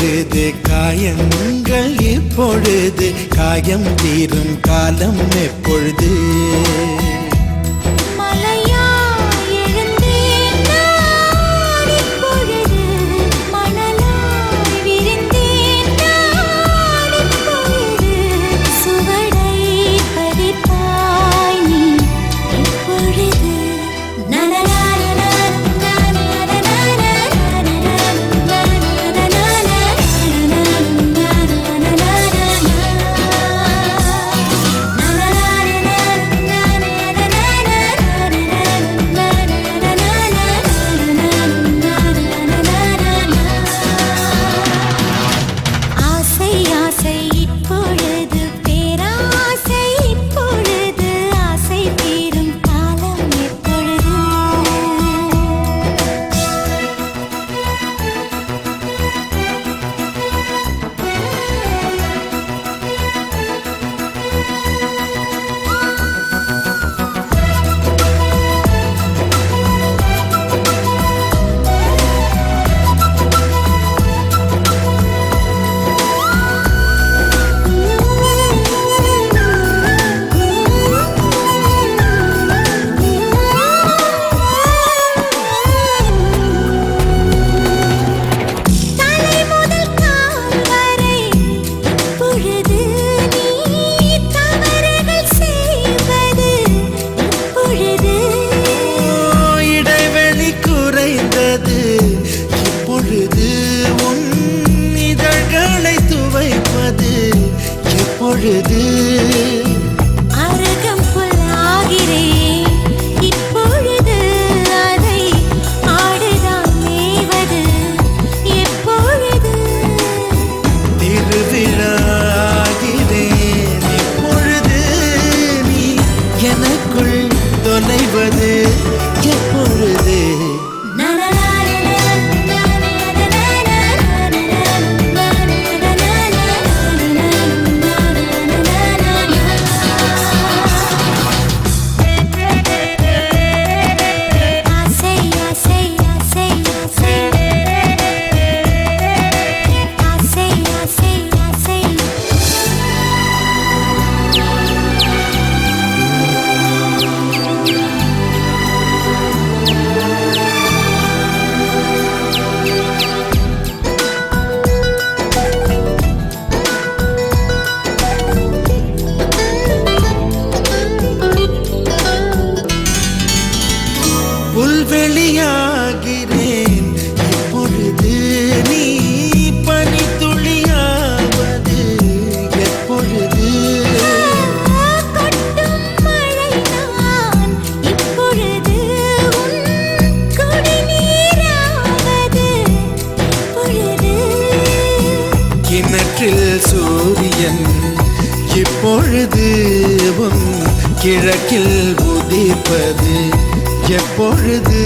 எப்பொழுது காயங்கள் இப்பொழுது காயம் தீரும் காலம் எப்பொழுது அரகம் புல்லாகிறேன் இப்பொழுது அதை ஆடுதான் மேவது எப்பொழுது திருவிழாகிறேன் இப்பொழுது நீ எனக்குள் தொலைவது எப்பொழுது புல்வெளியாகிறேன் இப்பொழுது நீ பனித்துளியாவது எப்பொழுது கொட்டும் மழைதான் இப்பொழுது உன் குடிநீராவது எப்பொழுது கிணற்றில் சூரியன் இப்பொழுது உன் கிழக்கில் உதிப்பது எப்பொழுது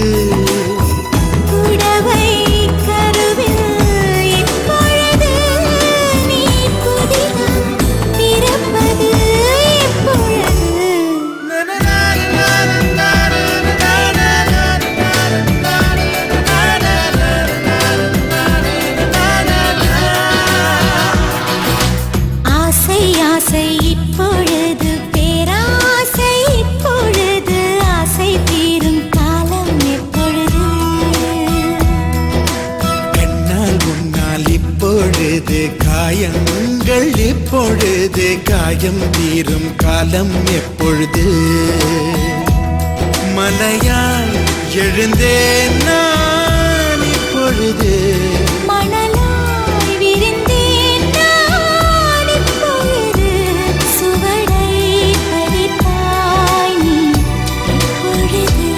புடவை கருவில் இப்பொழுது நீ புதினம் பிறப்பது எப்பொழுது ஆசை ஆசை இப்பொழுது பேராசை இப்பொழுது ஆசை தீரும் காலம் எப்பொழுது கண்ணால் உன்னால் இப்பொழுது காயங்கள் இப்பொழுது காயம் தீரும் காலம் எப்பொழுது மலையால் எழுந்தேன் நான் இப்பொழுது மணலாய் விரிந்தேன் நான் இப்பொழுது சுவடை பதித்தாய் நீ இப்பொழுது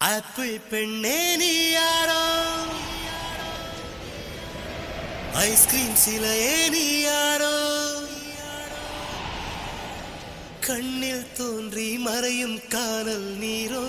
ஆப்பிள் பெண்ணே நீ யாரோ ஐஸ்கிரீம் சிலையே நீ யாரோ கண்ணில் தோன்றி மறையும் காணல் நீரோ.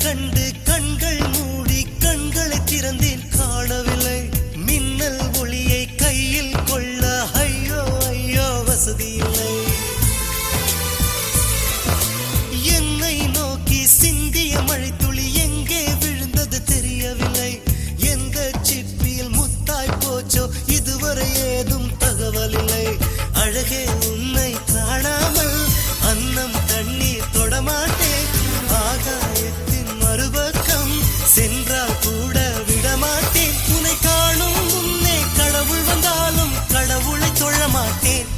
கண்டு கண்கள் மூடி கண்களை திறந்தேன் காணவில்லை. மின்னல் ஒளியை கையில் கொள்ள ஐயோ ஐயோ வசதி இல்லை. என்னை நோக்கி சிந்திய மழைத்துளி எங்கே விழுந்தது தெரியவில்லை. எந்த சிப்பியில் முத்தாய் போச்சோ இதுவரை ஏதும் தகவல் இல்லை. அழகே உன்னை காணாமல் அன்னம் தண்ணீர் தொடமாட்டேன். ஆகாயத்தின் மறுபக்கம் சென்றால் கூட விடமாட்டேன். உன்னை காணும் முன்னே கடவுள் வந்தாலும் கடவுளை தொழ மாட்டேன்.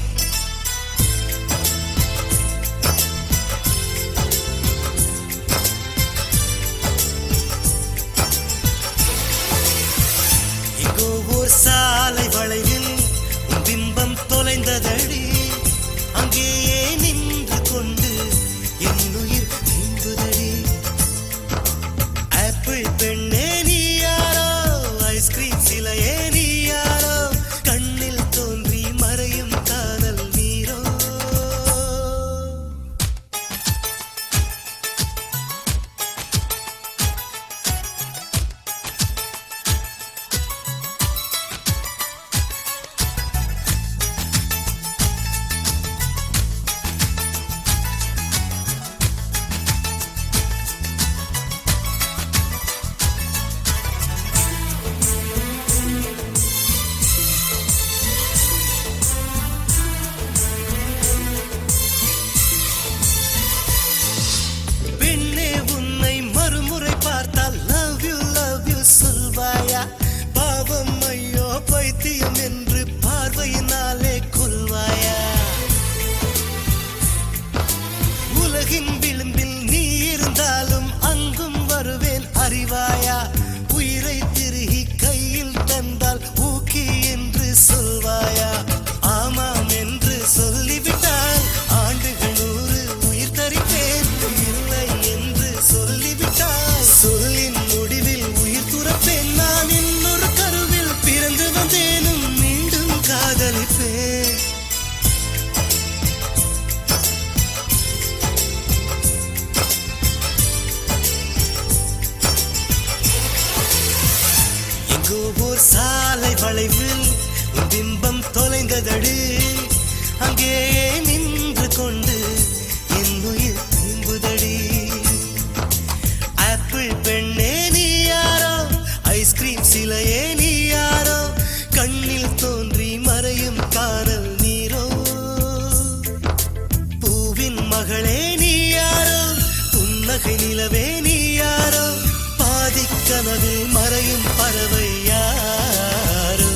எங்கோ ஓர் சாலை வளைவில் உன் பிம்பம் தொலைந்ததடி. அங்கேயே நின்று கொண்டு என் உயிர் நீங்குதடி. ஆப்பிள் பெண்ணே நீ யாரோ, ஐஸ்கிரீம் சிலையே நீ யாரோ, கண்ணில் தோன்றி மறையும் காதல் நீரோ. பெண்ணே உன்னை மறுமுறை பார்த்தால் லவ் யூ சொல்வாயா? பாவம் ஐயோ பைத்தியம் என்று பார்வையினாலே கொல்வாயா? உலகின் விளிம்பில் நீ இருந்தாலும் அங்கும் வருவேன் அறிவாயா? உயிரை திருகி கையில் தந்தால் ஊக்கி என்று சொல்வாயா? ஆமாம் என்று சொல்லிவிட்டால் ஆண்டுகள் 100 உயிர் தரிப்பேன். இல்லை என்று சொல்லிவிட்டால் சொல்லின் முடிவில் உயிர் துறப்பேன். நான் இன்னொரு கருவில் பிறந்து வந்தேனும் மீண்டும் காதலிப்பேன். எங்கோ ஓர் சாலை வளைவில் உன் பிம்பம் தொலைந்ததடி. அங்கேயே நின்று கொண்டு என் உயிர் நீங்குதடி. ஆப்பிள் பெண்ணே நீ யாரோ, ஐஸ்கிரீம் சிலையே நீ யாரோ, கண்ணில் தோன்றி மறையும் காணல் நீரோ. பூவின் மகளே நீ யாரோ, புன்னகை நிலவே நீ யாரோ, பாதிக்கனவில் மறையும் பறவை யாரோ.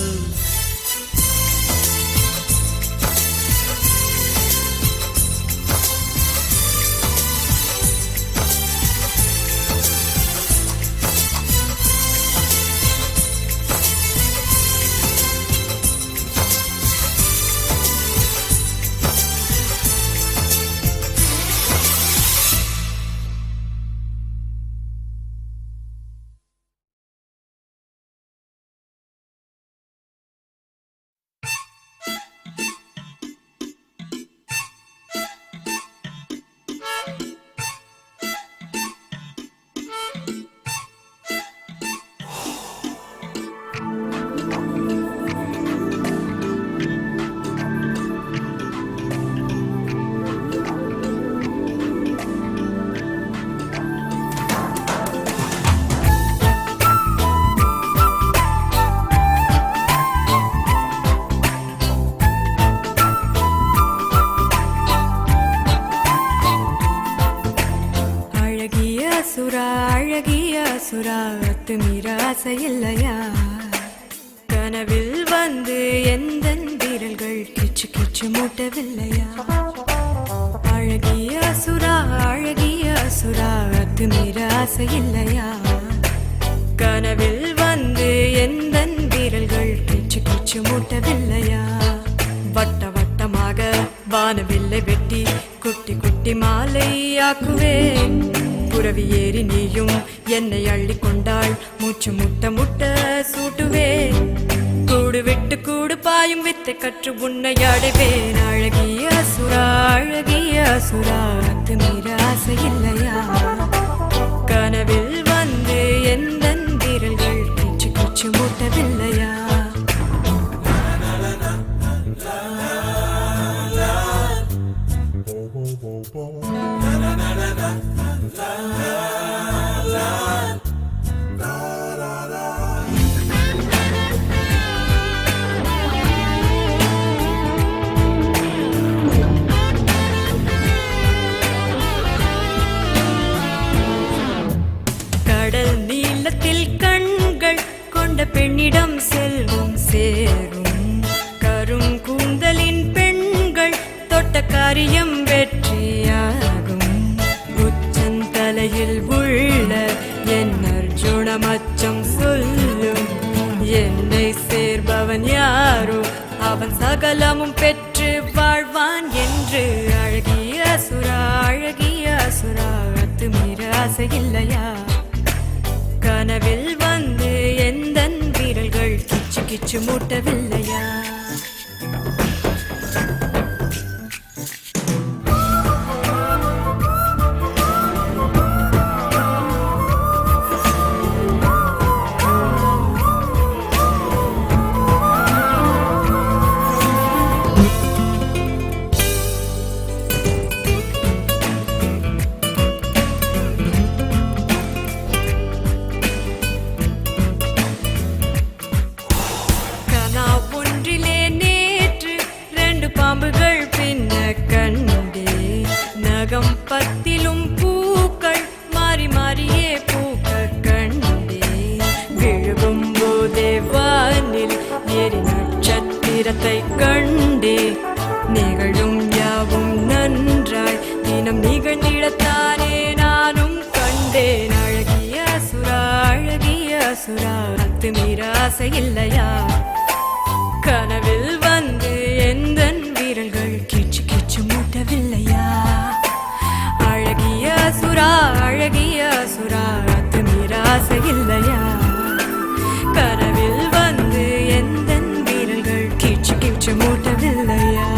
அசுரா அத்துமீற ஆசை இல்லையா கனவில் வந்து எந்த வீரல்கள் கிச்சு கிச்சு மூட்டவில்லையா அழகிய அசுரா அத்துமீற ஆசை இல்லையா கனவில் வந்து எந்த வீரல்கள் கிச்சு கிச்சு மூட்டவில்லையா வட்ட வட்டமாக வானவில்லை வெட்டி குட்டி குட்டி மாலையாக்குவேன் புரவி ஏறி நீயும் என்னை அள்ளி கொண்டாள் மூச்சு முட்ட முட்ட சூட்டுவேன் கூடு விட்டு கூடு பாயும் வித்தை கற்று உன்னை அடைவேன் அழகிய அசுரா அத்துமீற ஆசை இல்லையா கனவில் வந்து எந்த வீரல்கள் கிச்சு கிச்சு மூட்டவில்லையா கடல் நீளத்தில் கண்கள் கொண்ட பெண்ணிடம் செல்வம் சேரும் கரும் கூந்தலின் பெண்கள் தொட்ட காரியம் வெற்றியாகும் உச்சந்தலையில் உள்ள என் அர்ஜுன மச்சம் சொல்லும் என்னை சேர்பவன் யாரோ அவன் சகலமும் பெற்று வாழ்வான் என்று அழகிய அசுரா அத்துமீற ஆசை இல்லையா கனவில் வந்து எந்த வீரல்கள் கிச்சு கிச்சு மூட்டவில்லையா பாம்புகள் பின்ன கண்டே நகம் பத்திலும் பூக்கள் மாறி மாறியே பூக்க கண்டே விழுகும் போதே வானில் ஏறி நட்சத்திரத்தை கண்டே நிகழும் யாவும் நன்றாய் தினம் நிகழ்ந்திடத்தானே நானும் கண்டேன் அழகிய அசுரா அத்துமீற ஆசை இல்லையா கனவில் வந்து எந்த வீரல்கள் கிச்சு கிச்சு மூட்டவில்லையா அழகிய அசுரா அத்துமீற ஆசை இல்லையா கனவில் வந்து எந்த வீரல்கள் கிச்சு கிச்சு மூட்டவில்லையா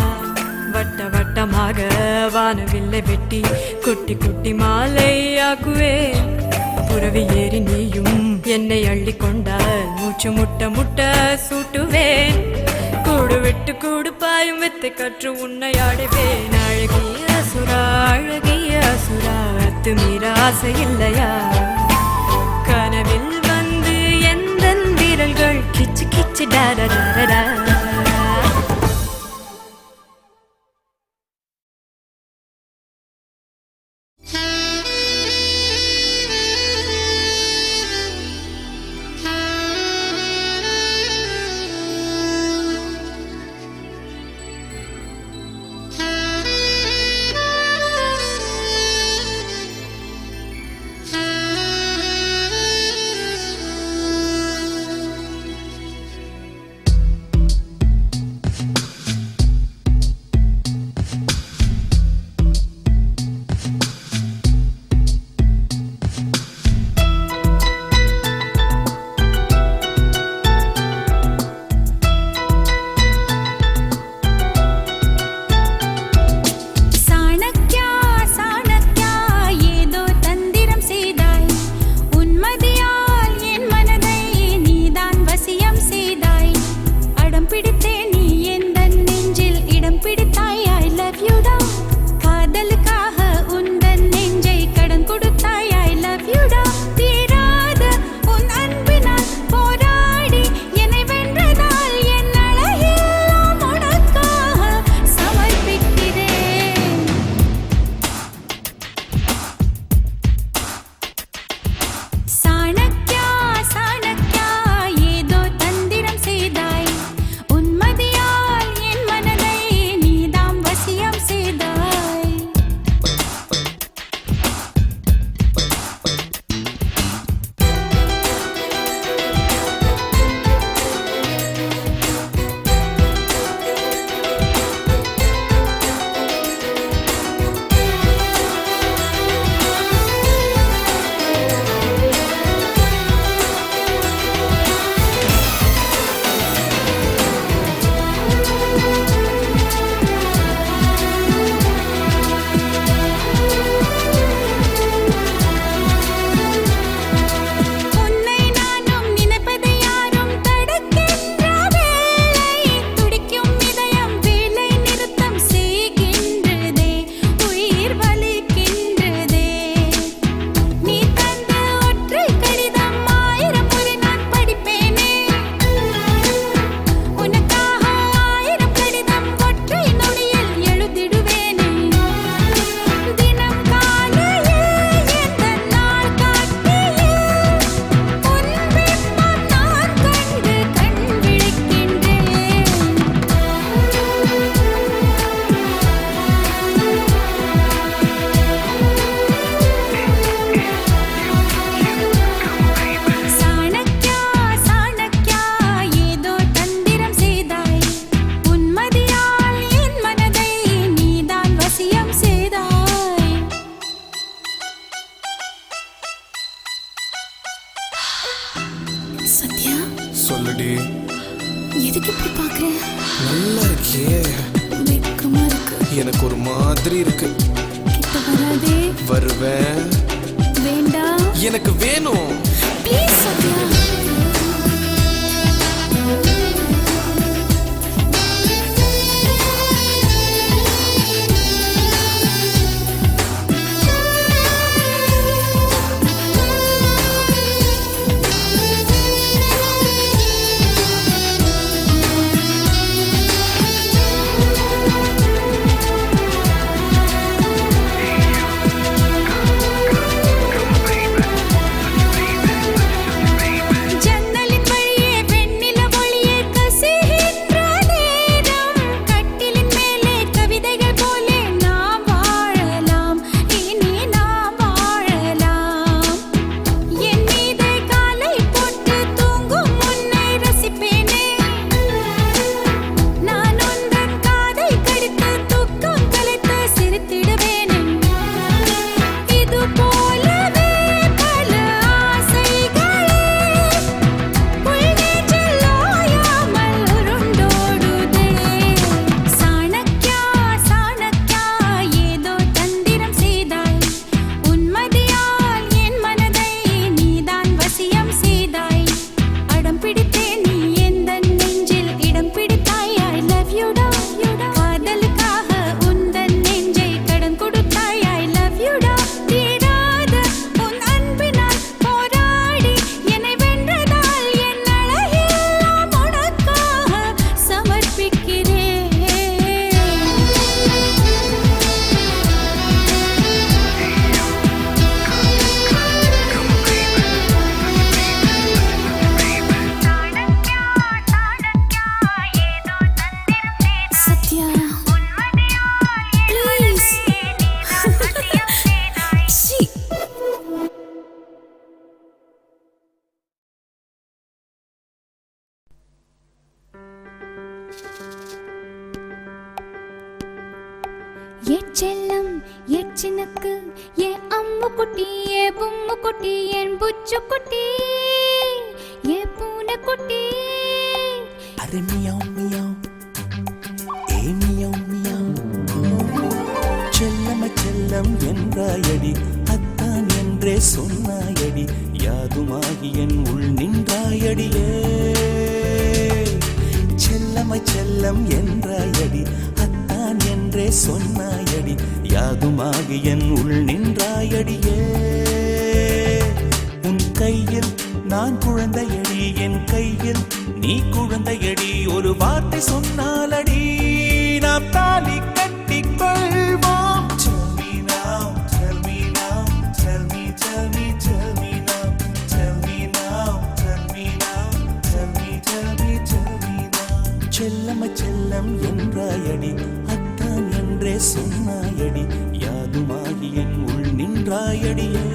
வட்ட வட்டமாக வானவில்லை வெட்டி குட்டி குட்டி மாலையாக்குவேன் புரவி ஏறி நீயும் என்னை அள்ளி கொண்டால் மூச்சு முட்ட முட்ட சூட்டுவேன் கூடு விட்டு கூடு பாயும் வித்தை கற்று உன்னை அடைவேன் அழகிய அசுரா அத்துமீற ஆசை இல்லையா கனவில் வந்து எந்த வீரல்கள் கிச்சு கிச்சு டாடா இருக்கே, வெக்கமா இருக்கு. எனக்கு ஒரு மாதிரி இருக்கு. கிட்ட வராதே. வருவேன். வேண்டாம். எனக்கு வேணும். ப்ளீஸ் சத்யா. ஏ செல்லம் ஏ சின்னக்கு ஏ அம்மு குட்டி ஏ பொம்மு குட்டி என் புச்சு குட்டி ஏ பூனை குட்டி. அரே மியாவ் மியாவ் ஏ மியாவ் மியாவ். செல்லம செல்லம் என்றாயடி, அத்தான் என்றே சொன்னாயடி, யாதுமாகி என் உள் நின்றாயடியே. செல்லம செல்லம் என்றாயடி, அத்தான் என்றே சொன்னாயடி, யாதுமாகி என் உள் நின்றாயடியே. உன் கையில் நான் குழந்தையடி, என் கையில் நீ குழந்தையடி, ஒரு வார்த்தை சொன்னாலடி நாம் தாலி கட்டிக் கொள்வோம். Tell me now, tell me now, tell me, tell me, tell me now, tell me now, tell me now, tell me, tell me, tell me now. செல்லம செல்லம் என்றாயடி, அத்தான் என்றே சொன்னாயடி, யாதுமாகி என் உள் நின்றாயடியே.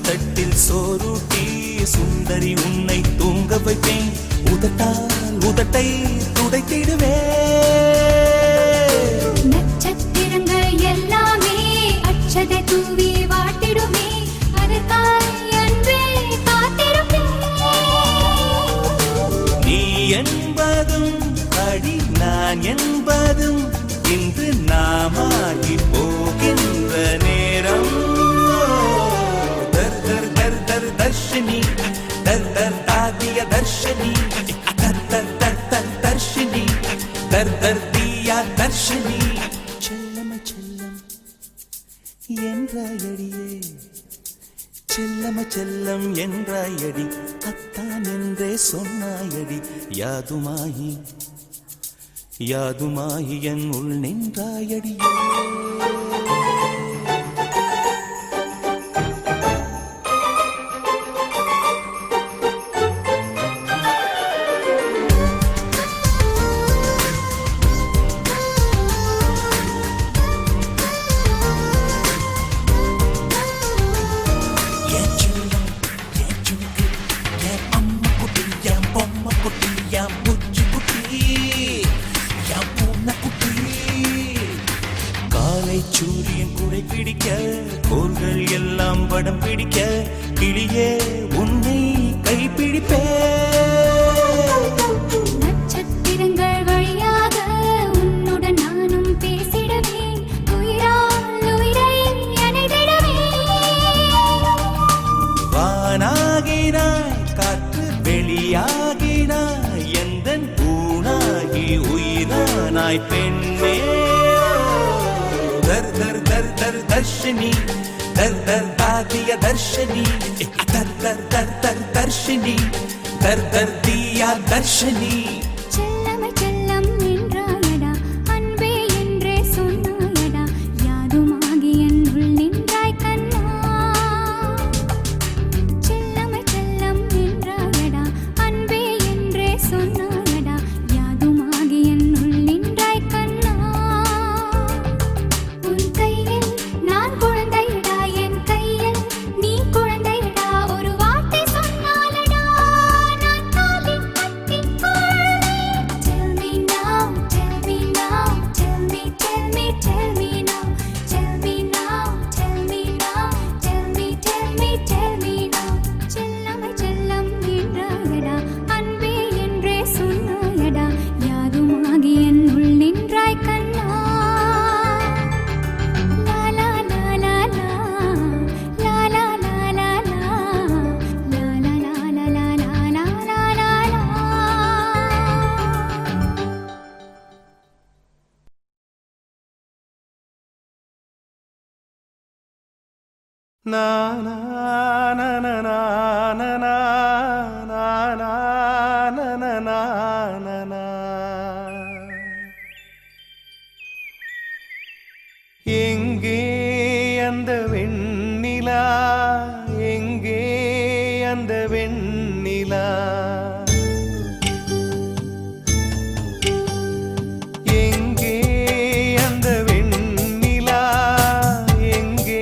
தட்டில் சோறுட்டி சுந்தரி உன்னை தூங்க வைப்பேன், உதட்டால் உதட்டை துடைத்திடுவே. நட்சத்திரங்கள் எல்லாமே அச்சதை தூவி வாட்டிடுமே, அதற்காய் அன்பே காத்திருப்பேன். நீ என்பதும் அடி நான் என்பதும் இன்று நாமாகி போகின்ற நேரம். दर्शनी दर दर दादिया दर्शनी, दर दर दर दर दर्शनी, दर दर दिया दर्शनी. செல்லம் என்றாயடியே, செல்லம செல்லம் என்றாயடி அத்தான் என்றே சொன்னாயடி யாதுமாயி யாதுமாயி என் உள் நின்றாயடி சூரியன் குடை பிடிக்க கோள்கள் எல்லாம் படம் பிடிக்க கிளியே உன்னை கைப்பிடிப்பே நட்சத்திரங்கள் வழியாக உன்னுடன் நானும் பேசிடவேன் உயிரால் உயிரை அணைத்திடவேன் வானாகினாய் காற்று வெளியாகினாய் எந்தன் பூனாகி உயிரானாய் பெண்ணே दर दर दर दर दर्शनी दर दर दादिया दर्शनी दर दर दर दर दर्शनी दर दर दिया दर्शनी செல்லமை செல்லம் என்றாயடா அன்பே என்றே சொன்னாயடா யாதுமாகி என் உள் நின்றாய் கண்ணா செல்லமை செல்லம் என்றாயடா அன்பே என்றே சொன்னாயடா யாதுமாகி என் உள் நின்றாய் கண்ணா உன் கையில் நான் குழந்தையடா என் கையில் நீ குழந்தையடா ஒரு வார்த்தை சொன்னாலடா நான் காலி கட்டிக் கொள்வேன் Tell me now tell me now tell me tell me tell me now tell me now tell me now tell me tell me tell me now செல்லமை செல்லம் என்றாயடா அன்பே என்றே சொன்னாயடா யாதுமாகி என் உள் நின்றாய் கண்ணா La la la la la la la la la la la la la la la la la la la na na na na na na na na na na na na na எங்கே அந்த வெண்ணிலா எங்கே அந்த வெண்ணிலா எங்கே அந்த வெண்ணிலா எங்கே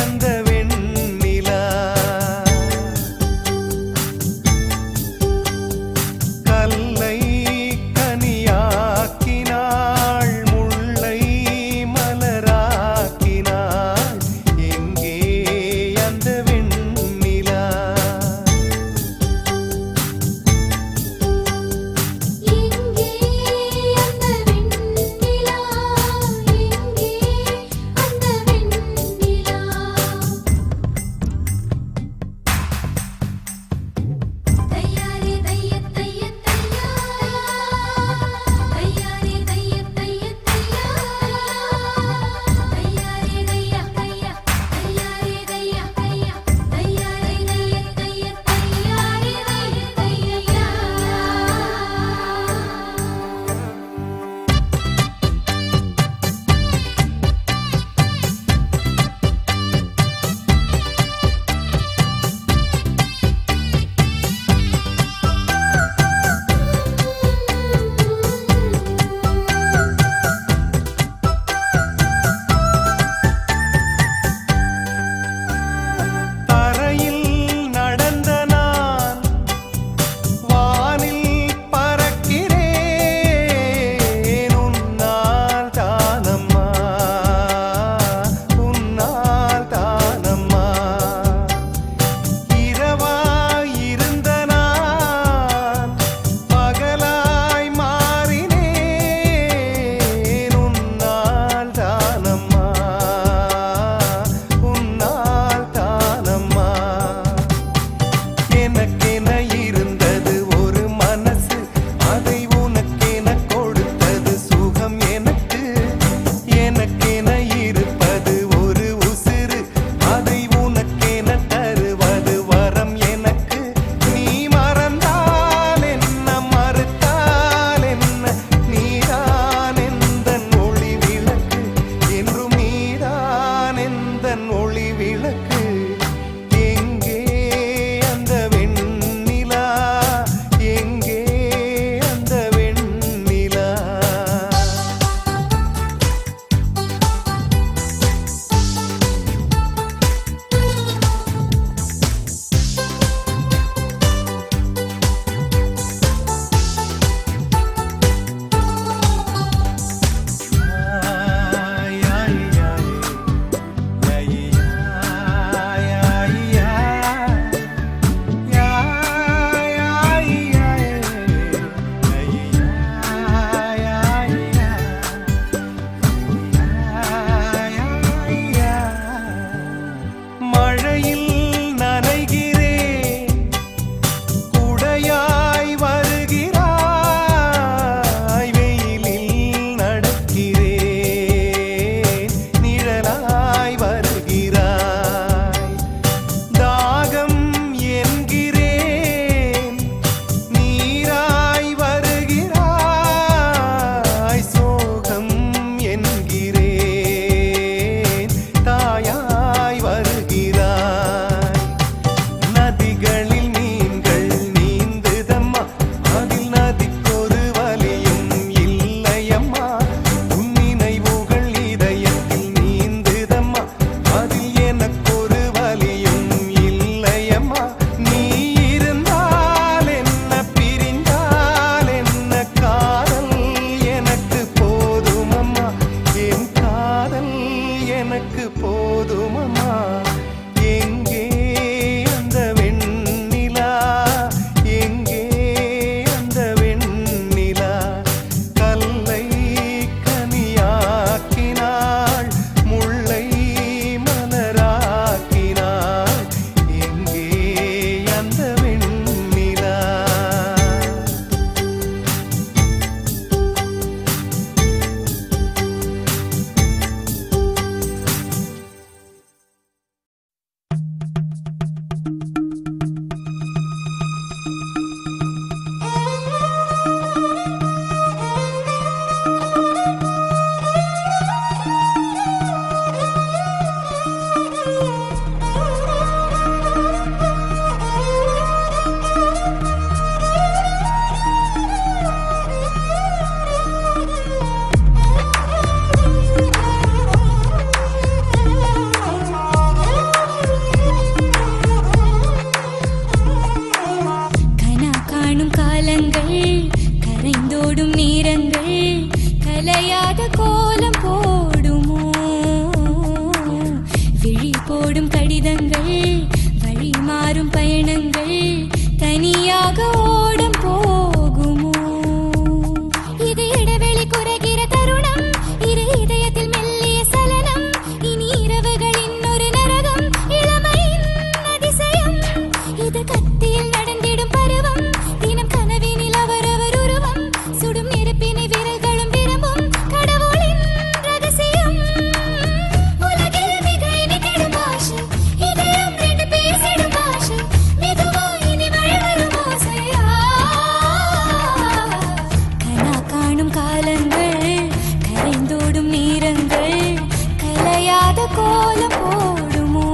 அந்த வெண்ணிலா கல்லை கனியாக்கினாள் முல்லை மலராக்கினாள் எங்கே கோலம் போடுமோ விழி போடும் கடிதங்கள் வழி மாறும் பயணங்கள் தனியாக ஓடம் போகுமோ இது இடைவெளி குறைகிற தருணம் இரு இதயத்தில் மெல்லிய சலனம் இனி இரவுகளின் ஒரு நரகம் இளமையின் அதிசயம் இது கத்தியில் நடந்திடும் பருவம் தினம் கனவினில் அவரவர் உருவம் சுடும் நெருப்பினை விரல்களும் விரும்பும் கடவுளின் ரகசியம் உலகில் மிக இனித்திடும் பாஷை இதயம் ரெண்டு பேசிடும் பாஷை மெதுவா இனி மழை வரும் ஓசையா கனா காணும் காலங்கள் கரைந்தோடும் நேரங்கள் கலையாத கோலம் போடுமோ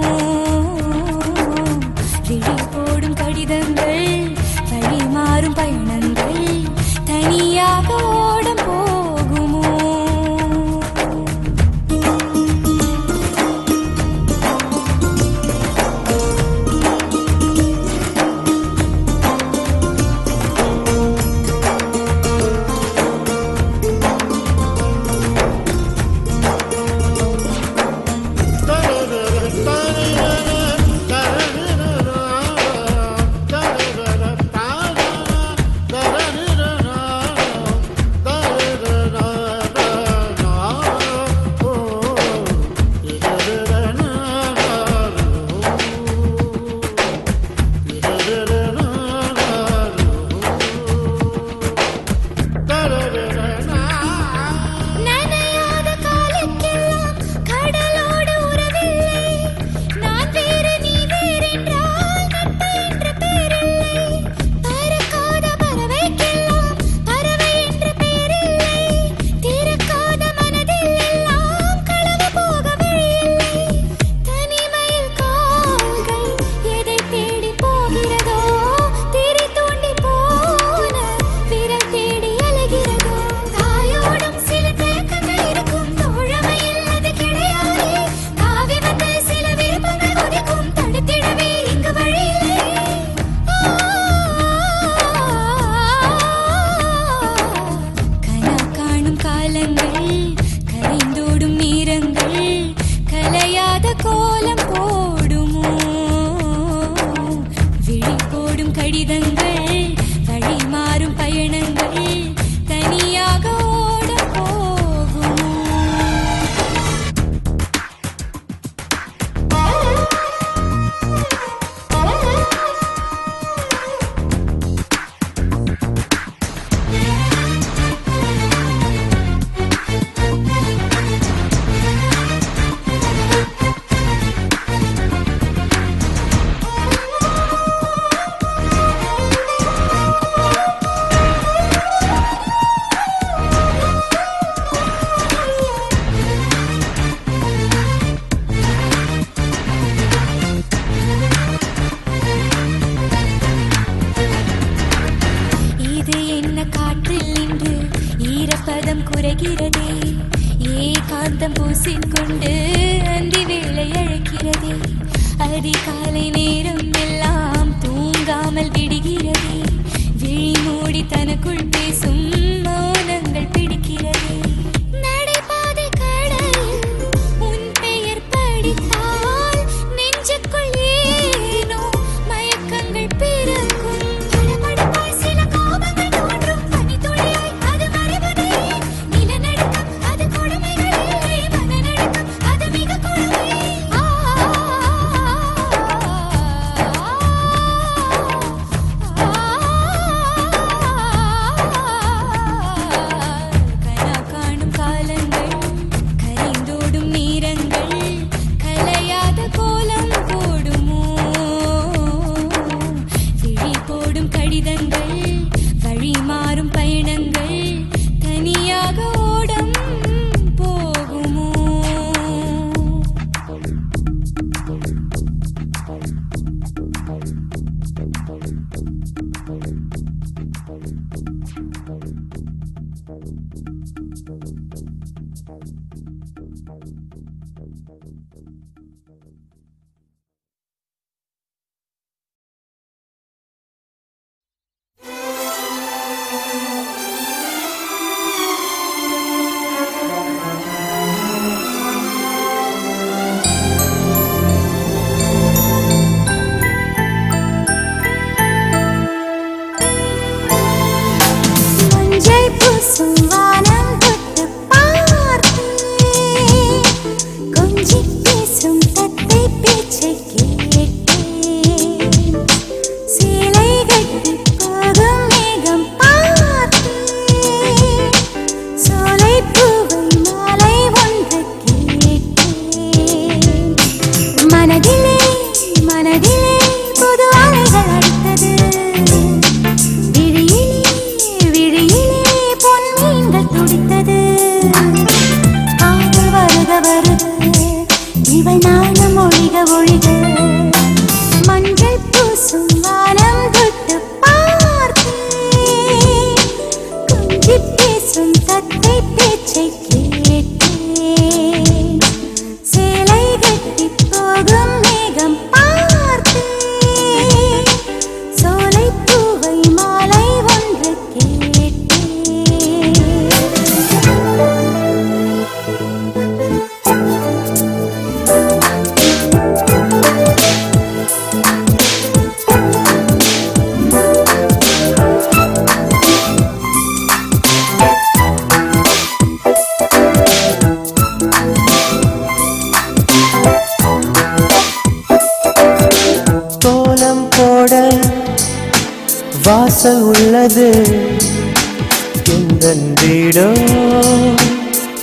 விழி போடும் கடிதங்கள் வழி மாறும் பயணங்கள் தனியாக ஓடம் போகுமோ நனையாத காலுக்கெல்லாம் கடலோடு உறவில்லை நான் வேறு நீ வேறென்றால் நட்பு என்ற பேரில்லை பறக்காத பறவைக்கெல்லாம் பறவை என்ற பேரில்லை திறக்காத மனதில் எல்லாம் களவு போக வழியில்லை தனிமையில் கால்கள் எதை தேடி போகிறதோ திரி தூண்டி போன விரல் தேடி அலைகிறதோ தாயோடும் சில தயக்கங்கள் இருக்கும் தோழமையில் அது கிடையாது தாவி வந்து சில விருப்பங்கள் உதிக்கும் தடுத்திடவே இங்கு வழியில்லை கனா காணும் காலங்கள் கரைந்தோடும் நேரங்கள் கலையாத கோலம் போடுமோ விழி போடும் கடிதங்கள் வழி மாறும் பயணங்கள் தனியாக ஓடம் போகுமோ இது என்ன காற்றில் நின்று ஈரப்பதம் குறைகிறதே ஏகாந்தம் பூசிக்கொண்டு அந்தி வேளை அழைக்கிறதே அதிகாலை நேரம் எல்லாம் தூங்காமல் விடுகிறதே விழி மூடி தனக்குள் பேசும் மௌனங்கள் பிடிக்கிறதே நடைபாதை கடலில் உன் பெயர் படித்தால் நெஞ்சுக்குள் ஏனோ மயக்கங்கள் பிறக்கும் படபடப்பாய் சில கோபங்கள் தோன்றும் பனித்துளியாய் அது மறைவதே நிலநடுக்கம் அது கொடுமைகள் இல்லை மனநடுக்கம் அது மிக கொடுமை கனா காணும் காலங்கள் கரைந்தோடும் நேரங்கள் கலையாத கோலம் போடுமோ விழி போடும் கடிதங்கள் வழி மாறும் பயணங்கள் தனியாக ஓடம் போகுமோ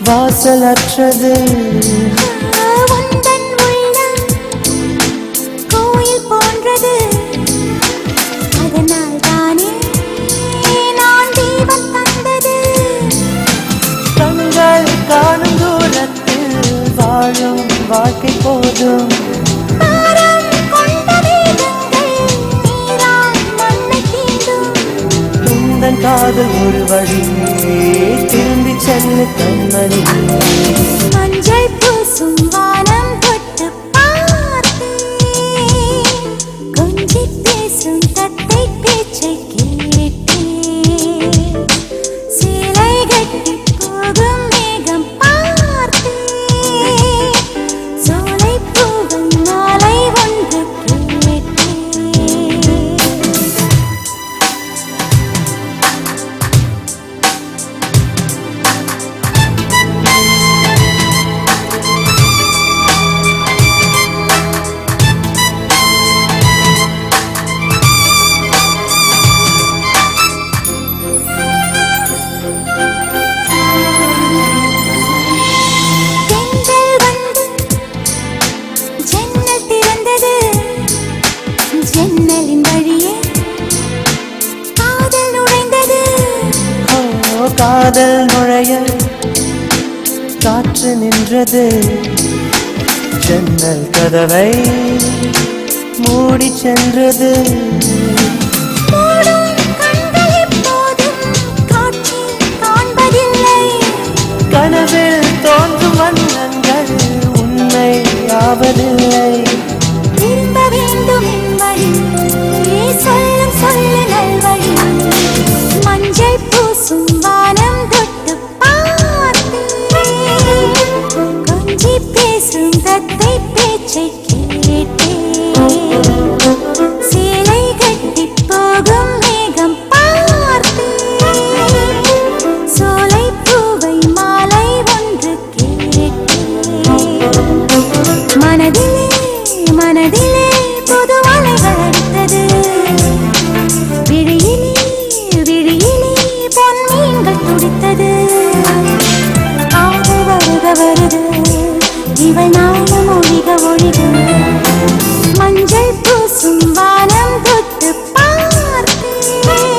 வாசலற்றது உந்தன் உள்ளம் கோயில் போன்றது அதனால் தானே நான் தீபம் தந்தது கண்கள் காணும் தூரத்தில் வாழும் வாழ்க்கை போதும் பாரம் கொண்ட மேகங்கள் நீரால் மண்ணை தீண்டும் உந்தன் காதல் ஒரு வழியே திரும்பி செல்லு கண்மணி மஞ்சள் பூசும் வானம் தொட்டு பார்த்தேன் கொஞ்சி பேசும் தத்தை பேச்சை கேட்டேன் சேலை கட்டி போகும் மேகம் பார்த்தேன் சோலை பூவன் மாலை ஒன்று கேட்டேன் தென்றல் வந்து ஜன்னல் திறந்தது ஜன்னலின் வழியே காதல் நுழைந்தது ஓ காதல் நுழைய காற்று நின்றது ஜன்னல் கதவை மூடி சென்றது மூடும் கண்கள் எப்போதும் காட்சி காண்பதில்லை கனவில் தோன்றும் வண்ணங்கள் உண்மை ஆவதில்லை திரும்ப வேண்டும் என் வழி சொல்லும் சொல்லு நல்வழி மஞ்சள் பூசும் வானம் தொட்டு பார்த்தேன் கொஞ்சி பேசும் தத்தை பேச்சை கேட்டேன் சேலை கட்டி போகும் மேகம் பார்த்தேன் சோலை பூவை மாலை ஒன்று கேட்டேன் மனதிலே மனதிலே புது அலைகள் அடித்தது விழியிலே விழியிலே பொன் மீன்கள் துடித்தது ஆக வருக வருது இவள் நாளும் ஒழிக ஒழிக மஞ்சள் பூசும் வானம் தொட்டு பார்த்தேன்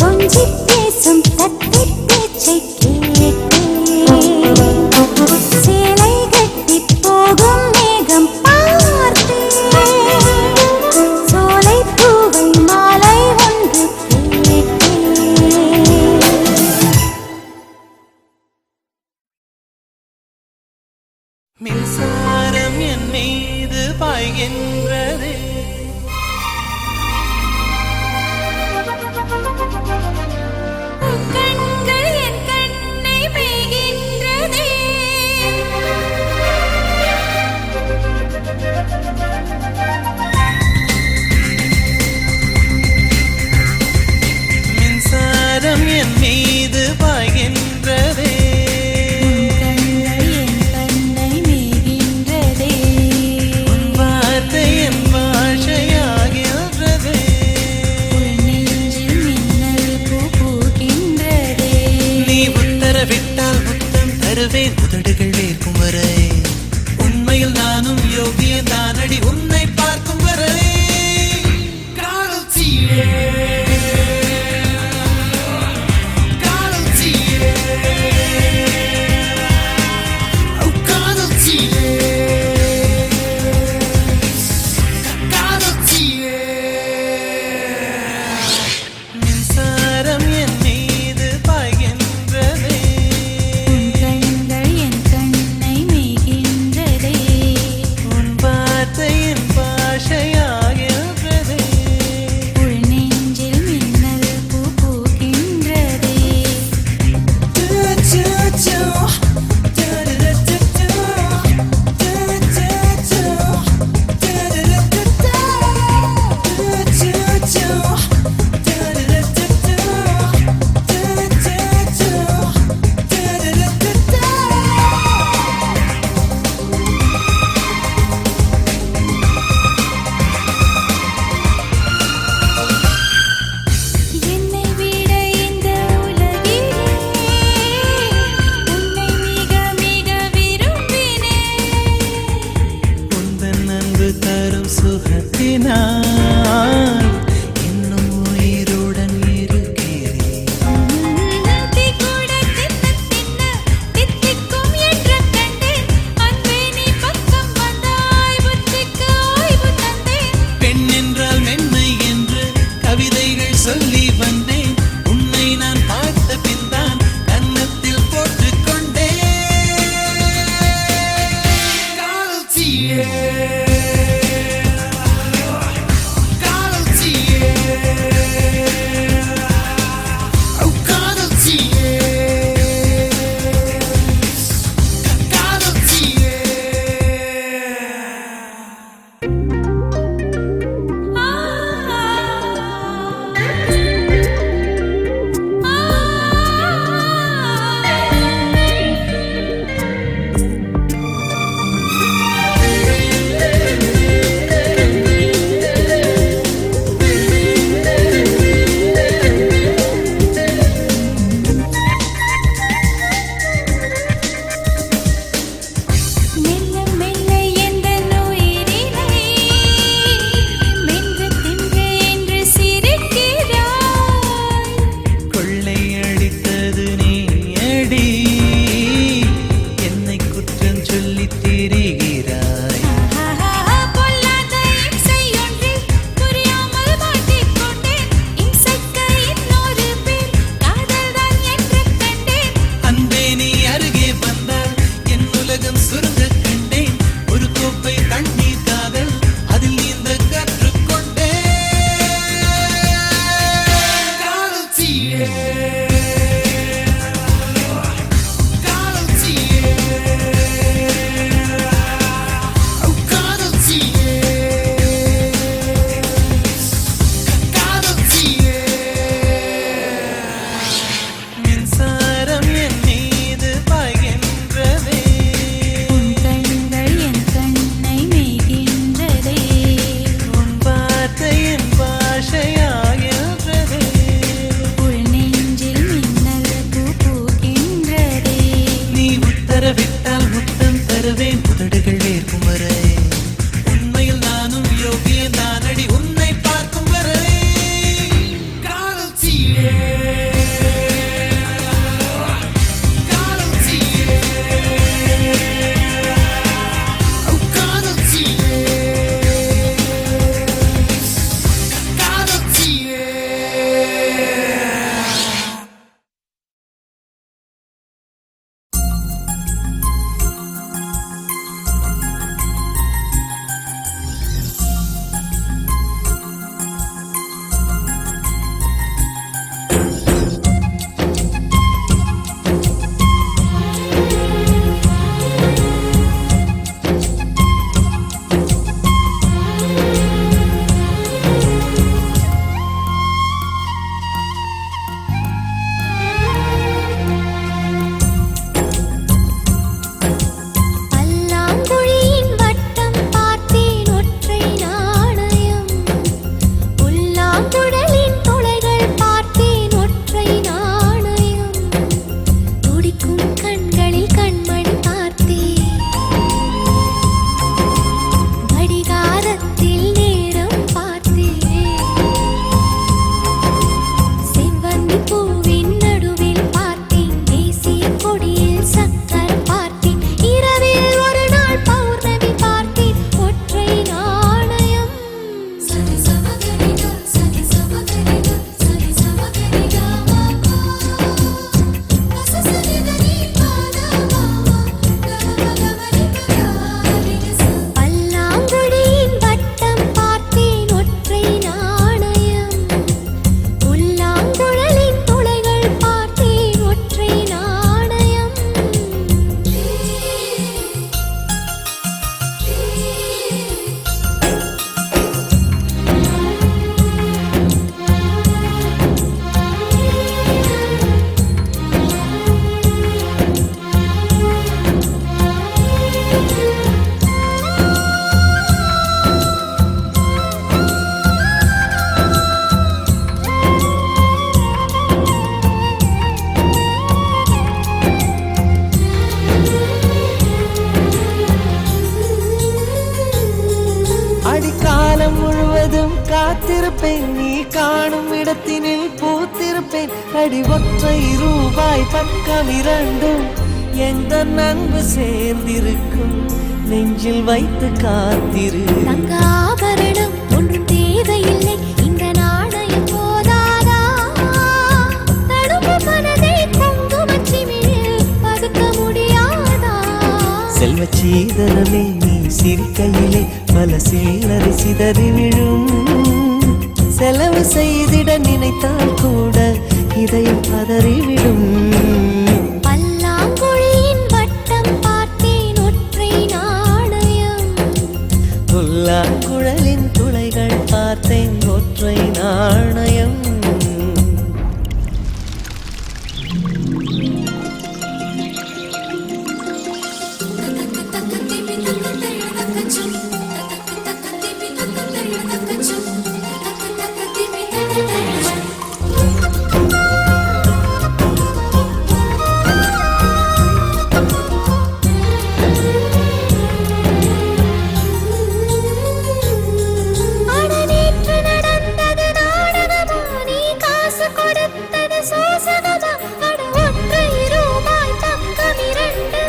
கொஞ்சி பேசும் தத்தை பேச்சை கேட்டேன் சேலை கட்டி போகும் மேகம் பார்த்தேன் சோலை பூவை மாலை ஒன்று கேட்டேன் மின்சாரம் என் மீது பாய்கின்றது கண்கள் என் கண்ணை மேய்கின்றதே மின்சாரம் என் மீது பாய்கின்றதே கண்கள் என் கண்ணை மேய்கின்றதே வார்த்தை என் பாஷையாகின்றதே நெஞ்சில் மின்னல் பூ பூக்கின்றதே நீ உத்தரவிட்டால் முத்தம் தருவேன் உதடுகள் வேர்க்கும் வரை உண்மையில் நானும் யோகிய தானடி உன்னை பார்க்கும் வரை காதல் தீயே காதல் தீயே காதல் தீயே காதல் தீயே மின்சாரம் என் மீது பாய்கின்றதே கண்கள் என் கண்ணை மேய்கின்றதே உன் வார்த்தை என் பாஷையாகின்றதே நெஞ்சில் வரவிட்டால் முத்தம் தருவேன் உதடுகள் வேர்க்கும் வரை உண்மையில் நானும் யோகியன் தானடி உன்னை பார்க்கும் வரை காதல் தீயே காதல் தீயே காதல் தீயே காதல் தீயே பல்லாங்குழியின் வட்டம் பார்த்தேன் ஒற்றை நாணயம் புல்லாங்குழலின் துளைகள் பார்த்தேன் ஒற்றை நாணயம் துடிக்கும் கண்களில் கண்மணி பார்த்தேன் கடிகாரத்தில் நேரம் பார்த்தேன் செவ்வந்தி பூவின் நடுவில் பார்த்தேன் தேசிய கொடியில் சக்கரம் பார்த்தேன் இரவில் ஒரு நாள் பௌர்ணமி பார்த்தேன் ஒற்றை நாணயம் சரி சமகரிக சரி சமகரிக சரி சமகரிக மாமா சசரிதனி பாதமா பல்லாங்குழியின் வட்டம் பார்த்தேன் ஒற்றை நாணயம் புல்லாங்குழலின் துளைகள் பார்த்தேன் ஒற்றை நாணயம் அடிக்காலம் முழுவதும் காத்திருப்பேன் நீ காணும் இடத்தினில் பூத்திருப்பேன் அடி ஒற்றை ரூபாய் பக்கம் இரண்டும் எந்த அன்பு சேர்ந்திருக்கும் நெஞ்சில் வைத்து காத்திரு தங்க ஆபரணம் ஒன்றும் தேவையில்லை இந்த நாணயம் போதாதா தடுப்பு மனதை குங்குமச்சிமிழில் பதுக்க முடியாதா செல்வச் சீதனமே நீ சிரிக்கையிலே பல சில்லறை சிதறி விழும் செலவு செய்திட நினைத்தால் கூட இதயம் பதறிவிடும் பல்லாங்குழியின் வட்டம் பார்த்தேன் ஒற்றை நாணயம் புல்லாங்குழலின் துளைகள் பார்த்தேன் ஒற்றை நாணயம் அட நேற்று நடந்தது நாடகமா நீ காசு கொடுத்தது சோசகமா அட ஒற்றை ரூபாய் பக்கம் இரண்டு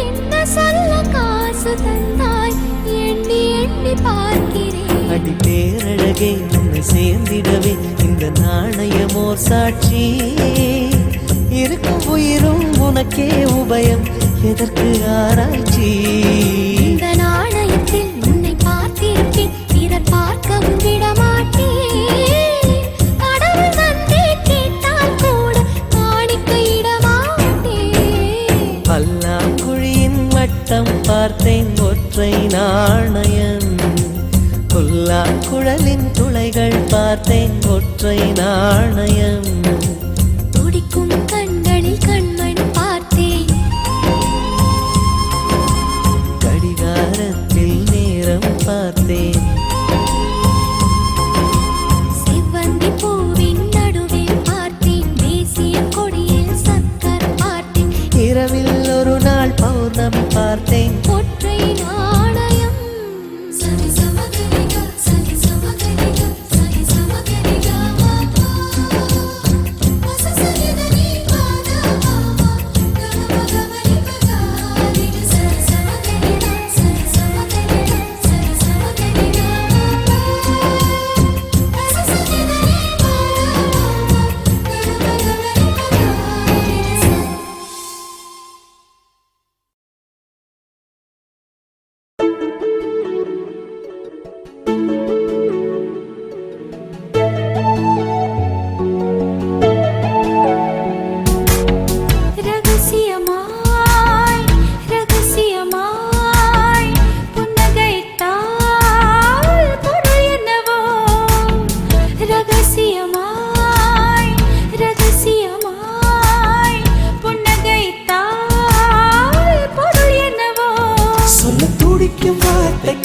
என்ன சொல்ல காசு தந்தாய் எண்ணி எண்ணி பார்க்கிறேன் அடி பேரழகே உன்னை சேர்ந்திடவே இந்த நாணயமோர் சாட்சி இருக்கும் உயிரும் உனக்கே உபயம் எதற்கு ஆராய்ச்சி இந்த நாணயத்தில் உன்னை பார்த்திருப்பேன் பிறர் பார்க்கவும் விடமாட்டேன் கடவுள் வந்தே கேட்டால் கூட காணிக்கையிடமாட்டேன் பல்லாங்குழியின் வட்டம் பார்த்தேன் ஒற்றை நாணயம் புல்லாங்குழலின் துளைகள் பார்த்தேன் ஒற்றை நாணயம் துடிக்கும் கண்களில் கண்மணி பார்த்தேன் கடிகாரத்தில் நேரம் பார்த்தேன் செவ்வந்தி பூவின் நடுவில் பார்த்தேன் தேசிய கொடியில் சக்கரம் பார்த்தேன் இரவில் ஒரு நாள்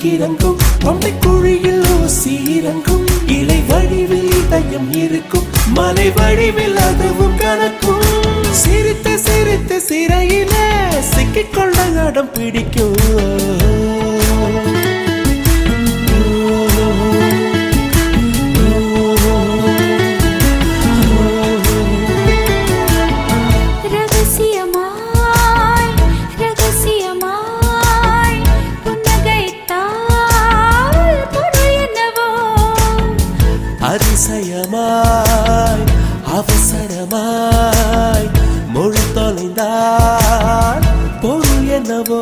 கிறங்கும் தொண்டை குழியில் ஊசி இறங்கும் இலை வடிவில் இதயம் இருக்கும் மலை வடிவில் அதுவும் கணக்கும் சிரித்து சிரித்து சிறையில சிக்கிக்கொள்ள அடம் பிடிக்கும் ரகசியமாய் ரகசியமாய் புன்னகைத்தால் பொருள் என்னவோ அதிசயமாய் அவசரமாய் மொழி தொலைந்தால் பொருள் என்னவோ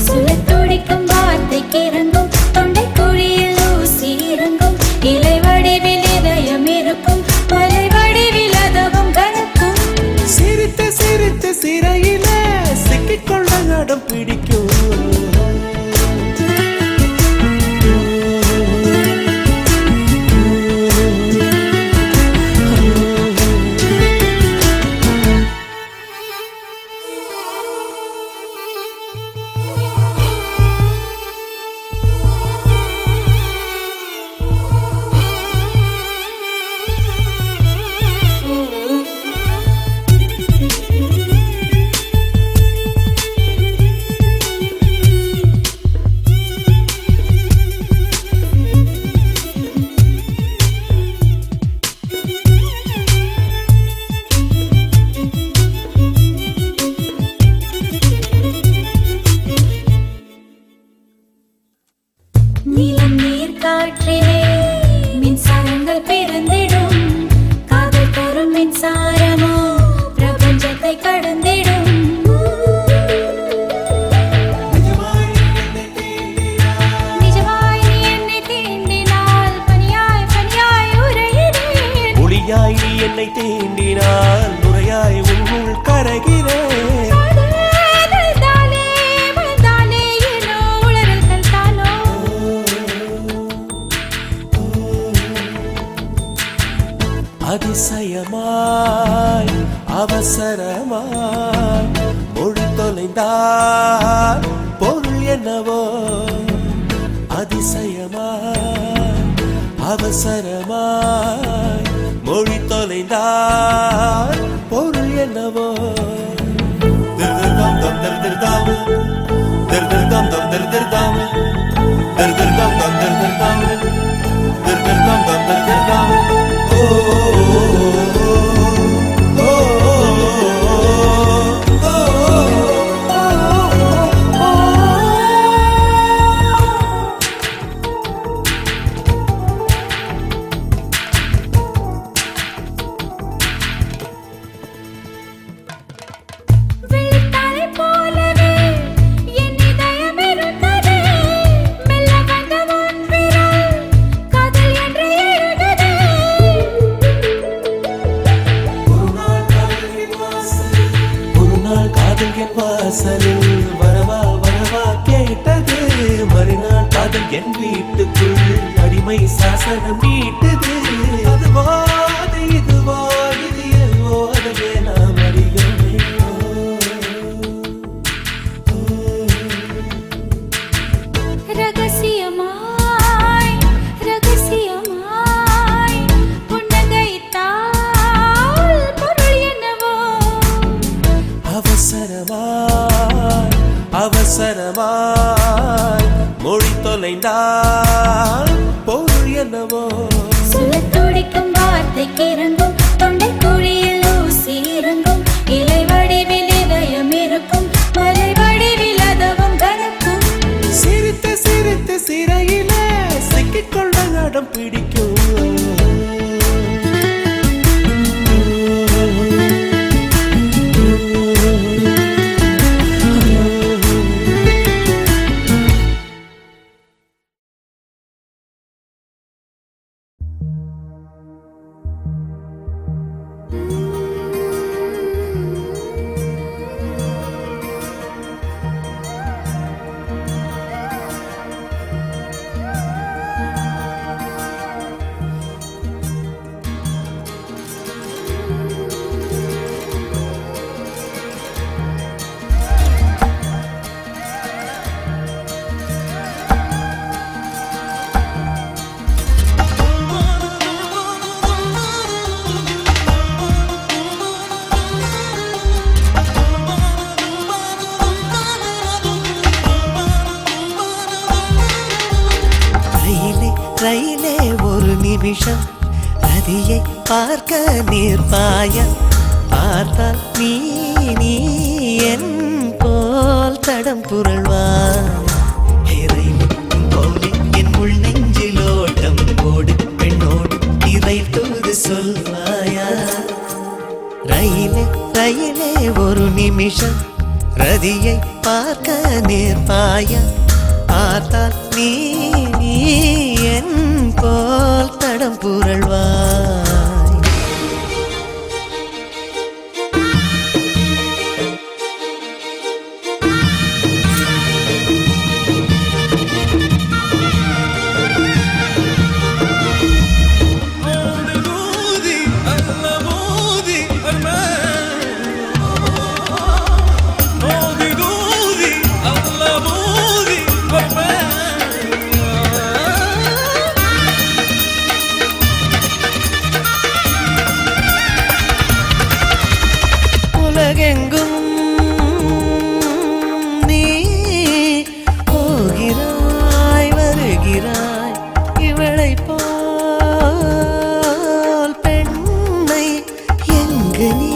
சொல்லத் துடிக்கும் வார்த்தைக்கு இறங்கும் தொண்டை குழியில் ஊசி இறங்கும் இலை வடிவில் இதயம் இருக்கும் மலை வடிவில் அதுவும் கணக்கும் சிரித்து சிரித்து சிறையில சிக்கிக்கொள்ள அடம் பிடிக்கும் நிலம் நீர் காற்றிலே மின்சாரங்கள் பிறந்திடும் காதல் தரும் மின்சாரமோ பிரபஞ்சத்தை கடந்திடும் நிஜமாய் நீ என்னை தீண்டினால் பனியாய் பனியாய் உறைகிறேன் ஒளியாய் நீ என்னை தீண்டினால் நுரையாய் உன்னுள் கரைகிறேன் தானே தானே ஏனோ உளறல்கள் தானோ அதிசயமாய் அவசரமாய் மொழி தொலைந்தால் பொருள் என்னவோ அதிசயமாய் அவசரமாய் மொழி தொலைந்தால் பொருள் என்னவோ திருதிர்தம் தம் திருதிர்தம் திருதிர்தம் தம் திருதிர்தம் திருதிர்தம் தம் திருதிர்தம் திருதிர்தம் தம் திருதிர்தம் வெள்ளித்தாரை போலவே என் இதயம் இருந்தது மெல்ல வந்த உன் விரல் காதல் என்று எழுதது ஒரு நாள் காதல் என் வாசலில் வரவா வரவா கேட்டது மறுநாள் காதல் என் வீட்டுக்குள் அடிமை சாசனம் நீட்டது அதுவா அது இதுவா இது எல்லோ அதுவே நாம் அறியோமே ரகசியமாய் ரகசியமாய் புன்னகைத்தால் பொருள் என்னவோ அவசரமாய் அவசரமாய் மொழி தொலைந்தால் பொருள் என்னவோ சொல்லத் துடிக்கும் வார்த்தைக்கு இறங்கும் தொண்டை குழியில் ஊசி இறங்கும் இலை வடிவில் இதயம் இருக்கும் மலை வடிவில் அதுவும் கணக்கும் சிரித்து சிரித்து சிறையில சிக்கிக்கொள்ள அடம் பிடிக்கும் நிமிஷம் நதியை பார்க்க நீர்ப்பாய பார்த்தால் நீ என் போல் தடம் புரள்வாய் போலே என் உள் நெஞ்சிலோட்டம் ஓடு பெண்ணோடு இறை தூது சொல்வாயா ரயிலே ரயிலே ஒரு நிமிஷம் ரதியை பார்க்க நேர்பாய பார்த்தால் நீ என் போல் தடம் புரள்வாய் உலகெங்கும் நீ போகிறாய் வருகிறாய் இவளை போல் பெண்ணை எங்கு நீ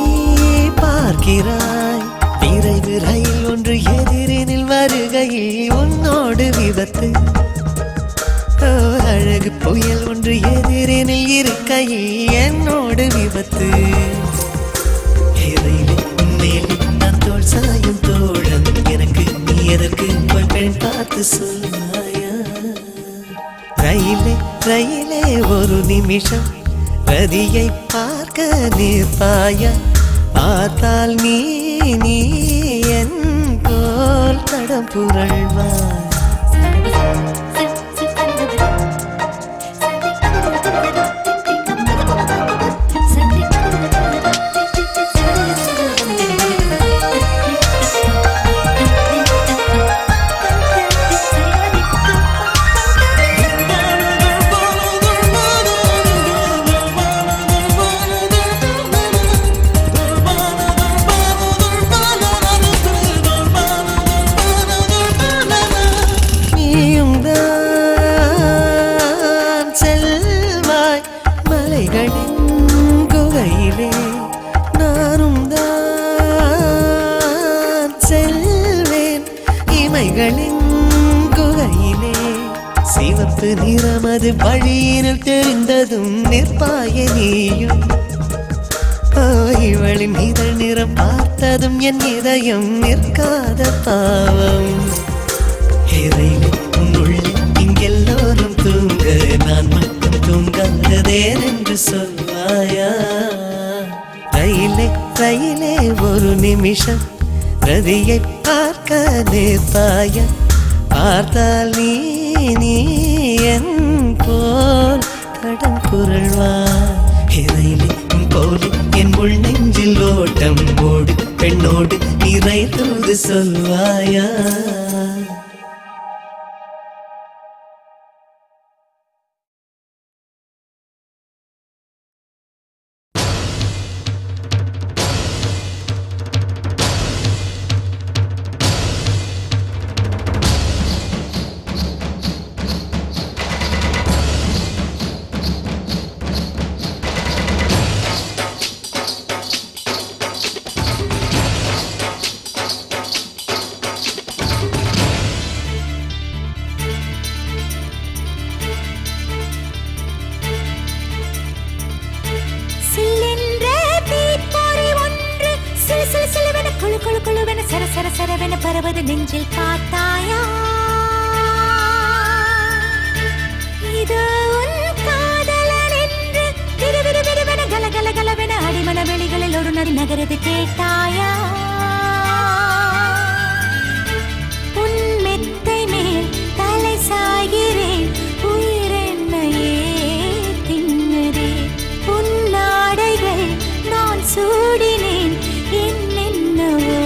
பார்க்கிறாய் விரைவு ரயில் ஒன்று எதிரினில் வருகையில் உன்னோடு விபத்து அழகு புயல் ஒன்று எதிரினில் இருக்கையில் என்னோடு விபத்து நான் தோல் சாயும் தோழன் எனக்கு நீ எதற்கு பெண் பார்த்து சொல்வாயா ரயிலே ரயிலே ஒரு நிமிஷம் ரதியை பார்க்க நிற்பாய பார்த்தால் நீ என் போல் தடம் புரள்வாய் குகையிலே சிவப்பு நிறமது வழியினில் தெரிந்ததும் நிற்பாய நீயும் இவளின் இதழ் நிறம் பார்த்ததும் என் இதயம் நிற்காத பாவம் உள்ளே இங்கெல்லோரும் தூங்க நான் மட்டும் தூங்காததேன் என்று சொல்வாயா ரயிலே ரயிலே ஒரு நிமிஷம் ரதியை பார்க்க நேர்பாய பார்த்தால் நீ என் போல் கடன் புரள்வாய் ரயிலே போலே என் உள் நெஞ்சில் ஓட்டம் ஓடு பெண்ணோடு இறை தூது சொல்வாயா சரசரவென பரவது நெஞ்சில் பார்த்தாயா இது உன் காதலன் என்று விறுவிறுவென கலகலகலவென அடிமன வெளிகளில் ஒரு நடி நகரது கேட்டாயா உன் மெத்தை மேல் தலை சாய்கிறேன் உயிரென்னையே தின்னதே உன் நாடைகள் நான் சூடினேன் என்னென்னவோ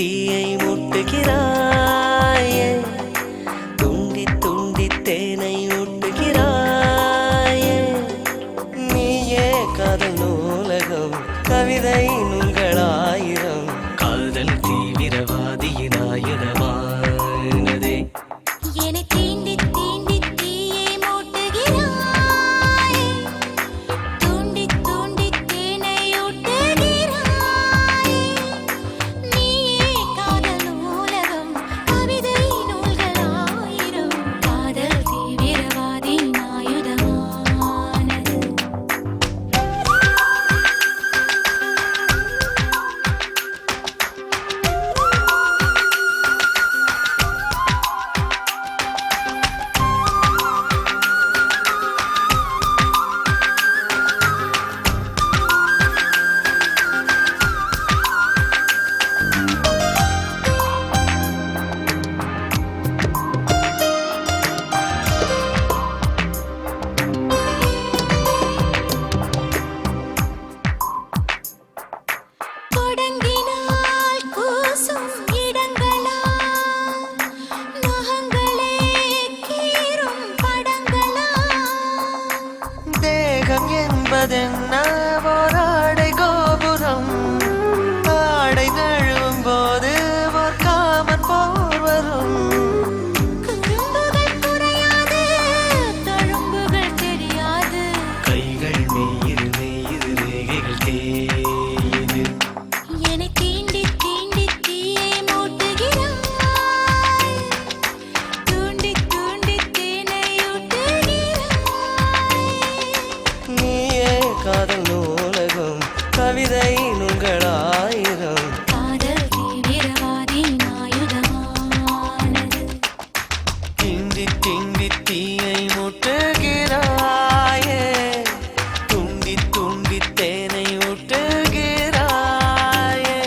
தீயை மூட்டுகிறாயே, தூண்டி தூண்டி தேனை ஊட்டுகிறாயே. நீயே காதல் நூலகம், கவிதை நூல்களாயிரம், காதல் தீவிரவாதியின் ஆயுதமானதே. என்னை தீண்டி தீண்டி தீயை மூட்டுகிறாய், தூண்டி தூண்டி தேனை ஊட்டுகிறாய். நீயே காதல் நூலகம், கவிதை நூல்களாயிரம், காதல் தீவிரவாதியின் ஆயுதமானது. தொடங்கினால் கூசும் இடங்களா, நகங்களே கீறும் படங்களா. தேகம் என்பதென்ன ஓராடை கோபுரம், ஆடை நழுவும் போது ஒரு காமன் போர் வரும். குறும்புகள் குறையாது, தழும்புகள் தெரியாது. கைகள் மெய்யிரு மெய்யிரு ரேகைகள் தேயுது. என்னை தீண்டி தீண்டி தீயை மூட்டுகிறாய், தூண்டி தூண்டி தேனை ஊட்டுகிறாய். நீயே காதல் நூலகம், கவிதை நூல்களாயிரம், காதல் தீவிரவாதியின் ஆயுதமானது. திண்டி திண்டி தீயை மூட்டுகிறாயே, துண்டி துண்டி தேனை ஊட்டுகிறாயே.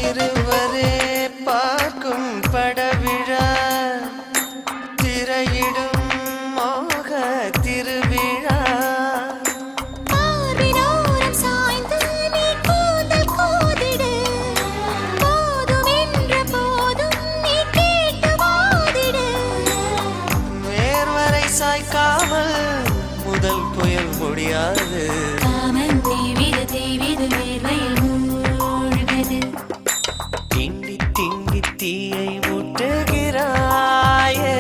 இருவரே பார்க்கும் படவிழா, திரையிடும் மோக திருவிழா. பார்வினோரம் சாய்ந்து நீ கூந்தல் கோதிடு, போதும் என்ற போதும் நீ கேட்டு வாதிடு. வேர்வரை சாய்க்காமல் முதல் புயல் முடியாது. காமன் தீவிர தீவிது வேர்வையில் மூழ்குது. திண்டி திண்டி தீயை மூட்டுகிறாயே,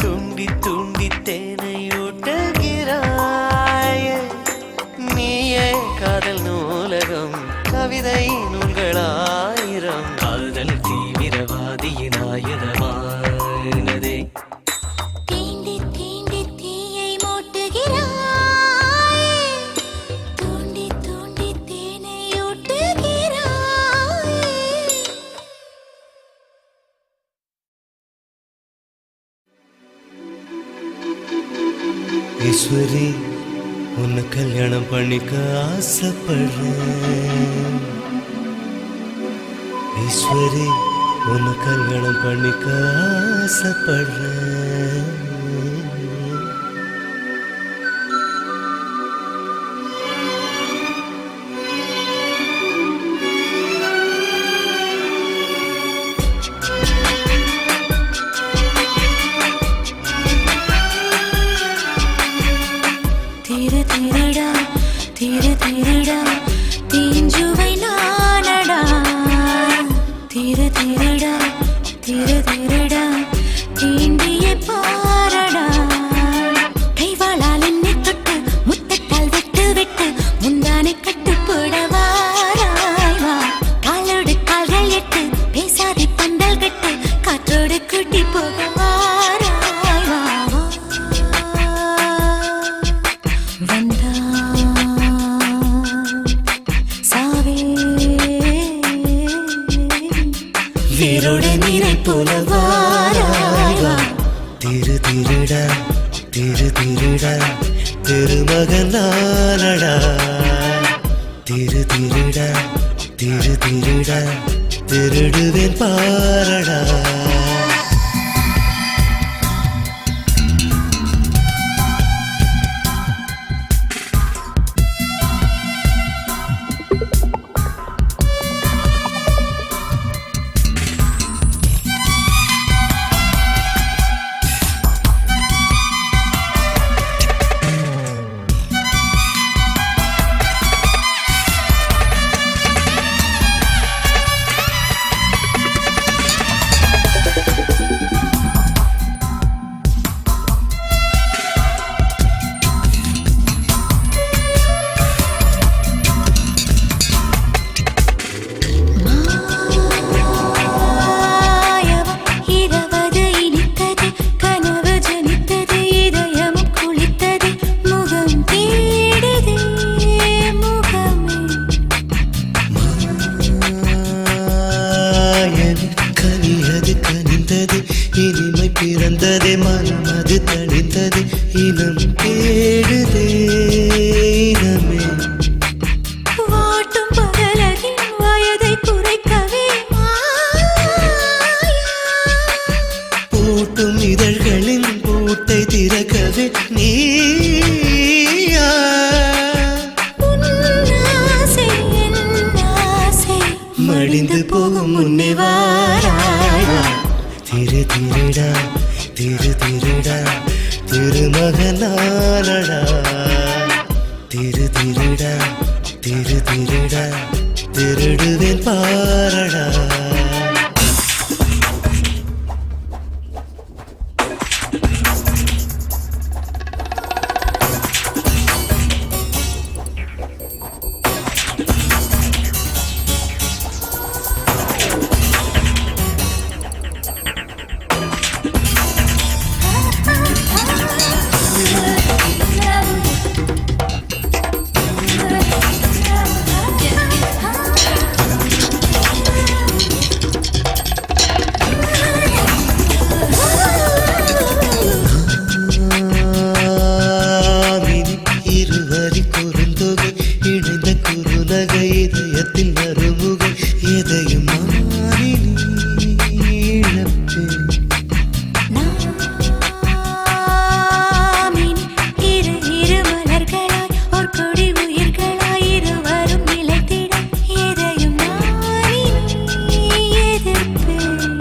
துண்டி துண்டி தேனை ஊட்டுகிறாயே. நீயே காதல் நூலகம், கவிதை நூல்களாயிரம், காதல் தீவிரவாதியின் ஆயுதமானதே. தீண்டி தீண்டி தீயை மூட்டுகிறாய், தூண்டி தூண்டி தேனை ஊட்டுகிறாய். ஈஸ்வரி, உன்னை கல்யாணம் பண்ணிக்க ஆசைப்படுறேன். ஈஸ்வரி, உன்னை கல்யாணம் பண்ணிக்க ஆசைப்படுறேன். திரு திருடா திரு திருடா தீஞ்சுவை நானடா. திரு திருடா திரு திருடா தீண்டிய பாரடா. கைவாளால் என்னை தொட்டு முத்தத்தால் விட்டு விட்டு முந்தானை கட்டு போடவாராய் வா. காலோடு கால்கள் எட்டு பேசாதி பந்தல் கட்டு காற்றோடு கூட்டி போக வாராய் வா. வந்தாய் சாவே திருமகனானடா திரு திருடா திரு திருடா திருடுவேன் பாரடா பிறந்ததே மனம் அது தணிந்தது இனம் தேடுதே இனமே வாட்டும் பகலகின் வயதை குறைக்கவே பூட்டும் இதழ்களின் பூட்டை திறக்கவே நீயா ஆசை என் ஆசை மடிந்து போகும் முன்னே வாராயா திரு திருடா திரு திருடா திருமகனானடா திரு திருடா திரு திருடா திருடுவேன் பாரடா இதயத்தில் மறுமுகை எதையும் மாறி இரு இரு மலர்களாய் ஒரு கொடி உயிர்களாய் இருவரும் நிலைத்திட எதையும் எதிர்ப்பேன்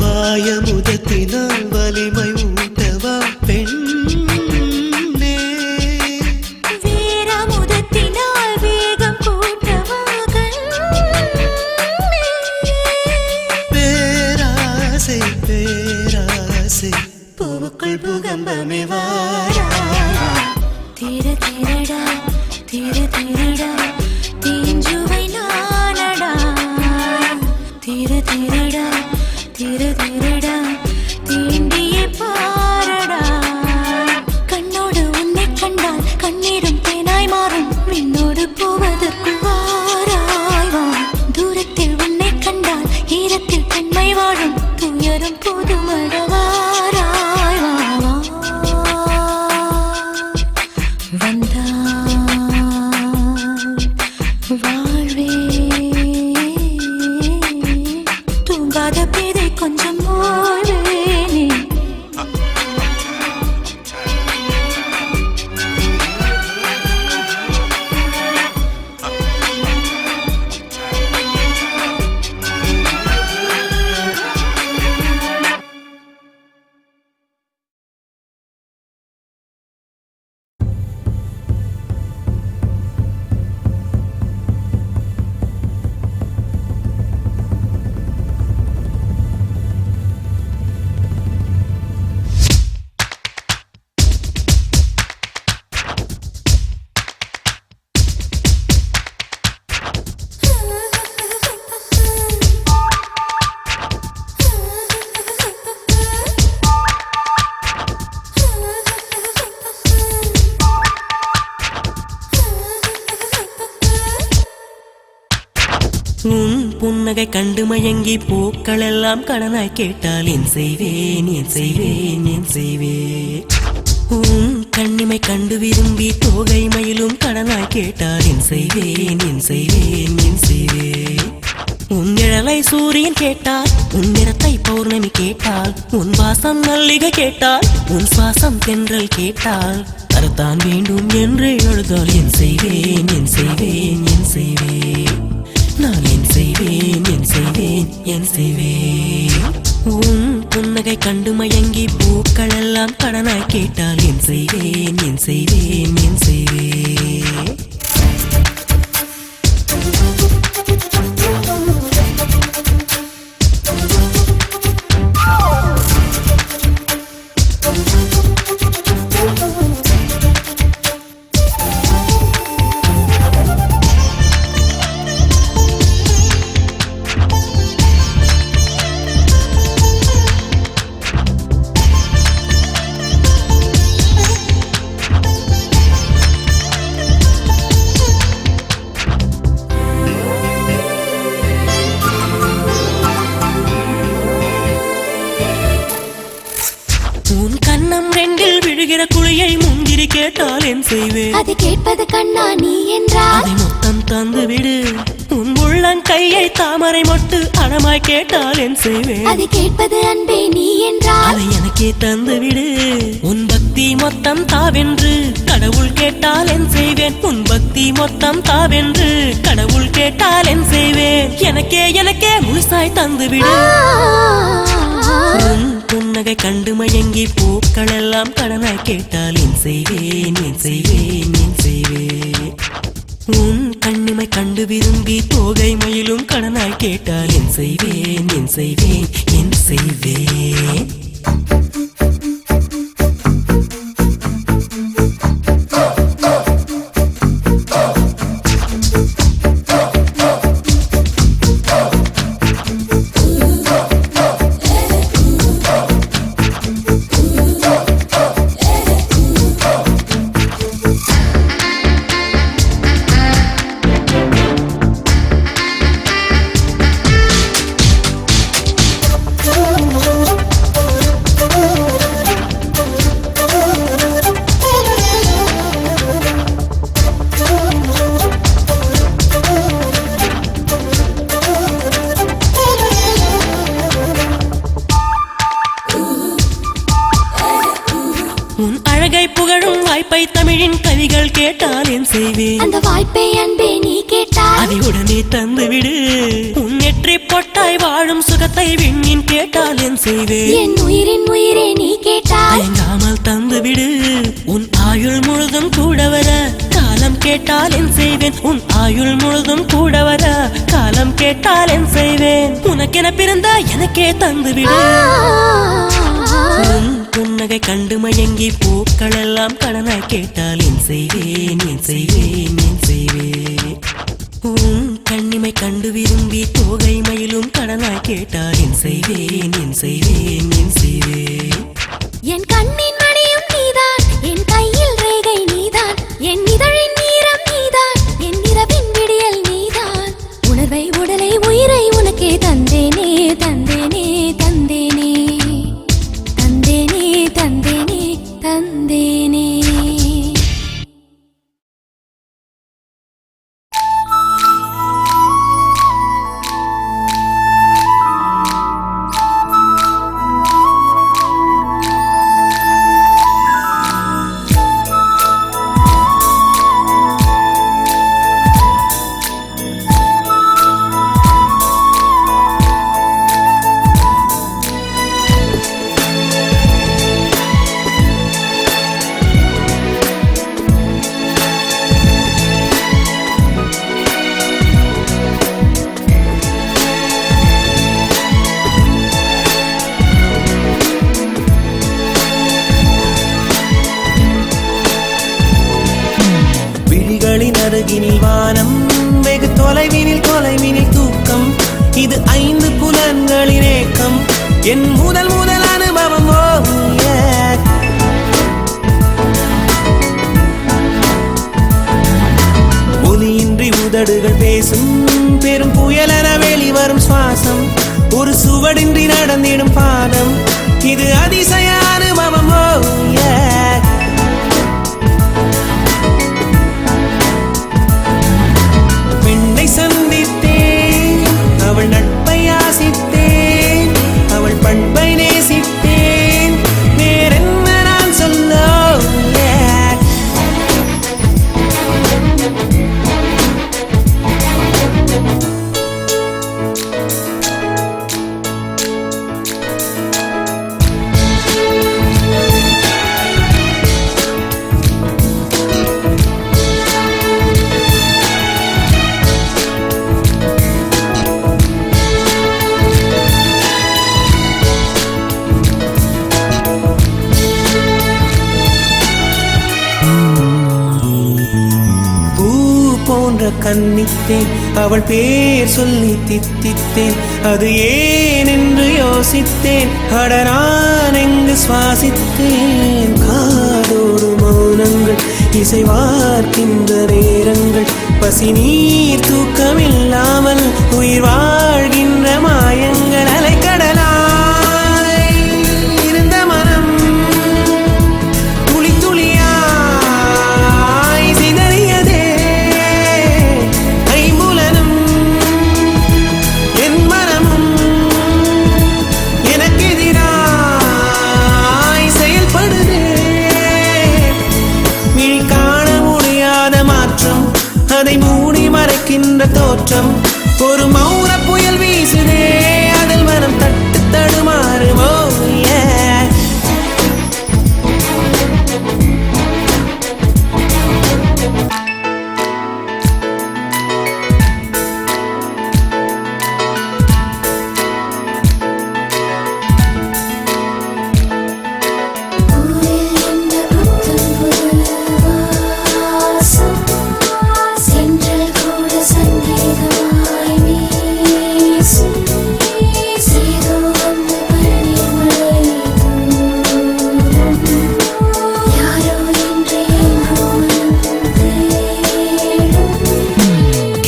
வாயமுதத்தினால் வலிமை ஊட்டவா பெண் பூவுக்குள் பூகம்பமே வாரா திரு திருடா திரு திருடா தீஞ்சுவை நானடா திரு திருடா திரு திருடா தீண்டியே பாரடா கண்ணோடு உன்னை கண்டால் கண்ணீரும் தேனாய் மாறும் விண்ணோடு போவதற்குள் வாராய் வா தூரத்தில் உன்னை கண்டால் ஈரத்தில் பெண்மை வாழும் துயரும் போதுமடவா வாழ்வே தூங்காத பேதை கொஞ்சம் ஓய்வேனே உன் புன்னகை கண்டு மயங்கி பூக்கள் எல்லாம் கடனாய் கேட்டால் என் செய்வேன் என் செய்வேன் என் செய்வேன் உன் கண்ணிமை கண்டு விரும்பி தோகை மயிலும் கடனாய் கேட்டால் என் செய்வேன் என் செய்வேன் என் செய்வேன். உன் நிழலை சூரியன் கேட்டால், உன் நிறத்தை பௌர்ணமி கேட்டால், உன் வாசம் மல்லிகை கேட்டால், உன் சுவாசம் தென்றல் கேட்டால், தரத்தான் வேண்டும் என்று எழுதால் என் செய்வேன் என் செய்வேன் என் செய்வேன். நான் என் செய்வேன் என் செய்வேன் என் செய்வேன். உன் புன்னகை கண்டு மயங்கி பூக்கள் எல்லாம் கடனாய் கேட்டால் என் செய்வேன் என் செய்வேன் என் செய்வேன். உன் கண்ணம் ரெண்டில் விழுகிற குழியை முந்திரி கேட்டால் என் செய்வேன். அது கேட்பது கண்ணா நீ என்றால் அதை மொத்தம் தந்து விடு. உன் உள்ளங்கையை தாமரை மொட்டு அடமாய் கேட்டால் என் செய்வேன். அது கேட்பது அன்பே நீ என்றால் அதை எனக்கே தந்து விடு. உன் பக்தி மொத்தம் தாவென்று கடவுள் கேட்டால் என் செய்வேன். உன் பக்தி மொத்தம் தாவென்று கடவுள் கேட்டால் என் செய்வேன். எனக்கே எனக்கே முழுசாய் தந்து விடு. உன் புன்னகை கண்டு மயங்கி பூக்கள் எல்லாம் கடனாய் கேட்டால் என் செய்வேன் என் செய்வேன் என் செய்வேன். உன் கண்ணிமை கண்டு விரும்பி தோகை மயிலும் கடனாய் கேட்டால் என் செய்வேன் என் செய்வேன் என் செய்வேன். உன் அழகை புகழும் வாய்ப்பை தமிழின் கவிகள் கேட்டால் என் செய்வேன். அந்த வாய்ப்பை அன்பே நீ கேட்டால் அதை உடனே தந்து விடு. உன் நெற்றி பொட்டாய் வாழும் சுகத்தை விண்ணின் கேட்டால் என் செய்வேன். என் உயிரின் உயிரே நீ கேட்டால் தயங்காமல் தந்து விடு. உன் ஆயுள் முழுதும் கூட வர காலம் கேட்டால் என் செய்வேன். உன் ஆயுள் முழுதும் கூட வர காலம் கேட்டால் என் செய்வேன். உனக்கென பிறந்த எனக்கே தந்து விடு. உன் புன்னகை கண்டு மயங்கி பூக்கள் எல்லாம் கடனாய் கேட்டால் என் செய்வேன் என் செய்வேன் என் செய்வேன். உன் கண்ணிமை கண்டு விரும்பி தோகை மயிலும் கடனாய் கேட்டால் என் செய்வேன் என் செய்வேன் என் செய்வேன். என் கண்ணின் மணியும் நீதான், என் கையில் ரேகை நீதான், என் இதழின் நீரம் நீதான், என் இரவின் விடியல் நீதான். உணர்வை உடலை உயிரை உனக்கே தந்தேனே தந்தேனே தந்தேனே தந்தேனே தந்தேனே தந்தேனே. அருகினில் வானம், வெகு தொலைவினில் தொலைவினில் தூக்கம். இது 5 புலன்களின் ஏக்கம், என் முதல் முதல் அனுபவம். ஒலியின்றி உதடுகள் பேசும், பெரும் புயலென வெளிவரும் சுவாசம். ஒரு சுவடின்றி நடந்திடும் பாதம், இது அதிசய அனுபவம். போன்ற கன்னித்தேன் அவள் பேர் சொல்லி தித்தித்தேன் அது ஏன் என்று யோசித்தேன் அட நான் எங்கு சுவாசித்தேன் காதோடு மௌனங்கள் இசைவார்க்கின்ற நேரங்கள் பசி நீர் தூக்கமில்லாமல் உயிர் வாழ்கின்ற மாயங்கள் அலைக்கடலாய் இருந்த மனம் துளி துளியாய் சிதறியதே ஐம்புலனும் என் மனமும் எனக்கெதிராய் செயல்படுதே விழி காண முடியாத மாற்றம் அதை மூடி மறைக்கின்ற தோற்றம் ஒரு மௌன புயல் வீசுதே அதில் மனம் தட்டு தடுமாறுமோ ஊரில் இந்த புத்தம் புது வாசம் சென்றல் கூட சந்தேகமாய் வீசும் சேதோ வந்து பழனி மலை தூரம் யாரோ என்று மனம் தேடும்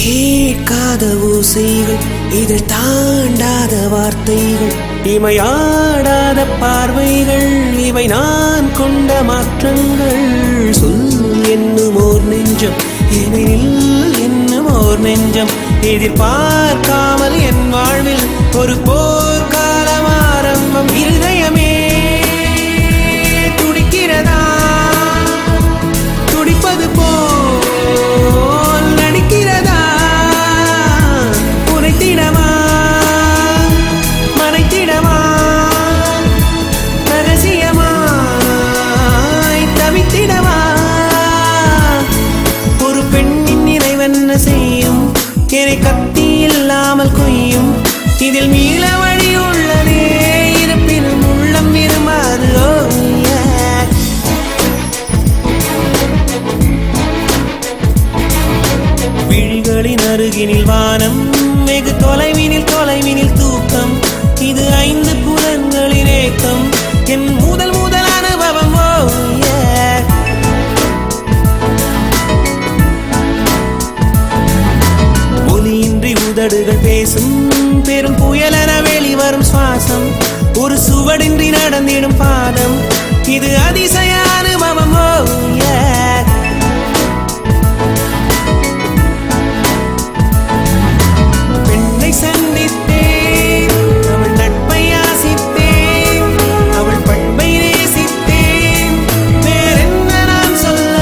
கேட்காத ஓசைகள் இதில் தாண்டாத வார்த்தைகள் இமையாடாத பார்வைகள் இவை நான் கொண்ட மாற்றங்கள் சொல் என்னும் ஓர் நெஞ்சம் எனில் என்னும் ஓர் நெஞ்சம் எதிர்பார்க்காமல் என் வாழ்வில் ஒரு போர்க்காலம் ஆரம்பம் இருதயமே துடிக்கிறதா துடிப்பது போல் நடிக்கிறதா உரைத்திடவா மறைத்திடவா ரகசியமாய் தவித்திடவா ஒரு பெண்ணின் நிறைவென்ன செய்யும் என்னை கத்தி இல்லாமல் கொய்யும் இதில் மீள வழி உள்ளதே இருப்பினும் உள்ளம் விரும்பாது ஓ விழிகளின் அருகினில் வானம் வெகு தொலைவினில் தொலைவினில் தூக்கம் இது ஐந்து புலன்களின் ஏக்கம் என் முதல் முதல் அனுபவம் ஓ ஒலியின்றி உதடுகள் பேசும் பெரும் புயலென வெளிவரும் சுவாசம் ஒரு சுவடின்றி நடந்திடும் பாதம் இது அதிசய அனுபவம் ஓ பெண்ணை சந்தித்தேன் அவள் நட்பை ஆசித்தேன் அவள் பண்பை நேசித்தேன் வேறென்ன நான் சொல்ல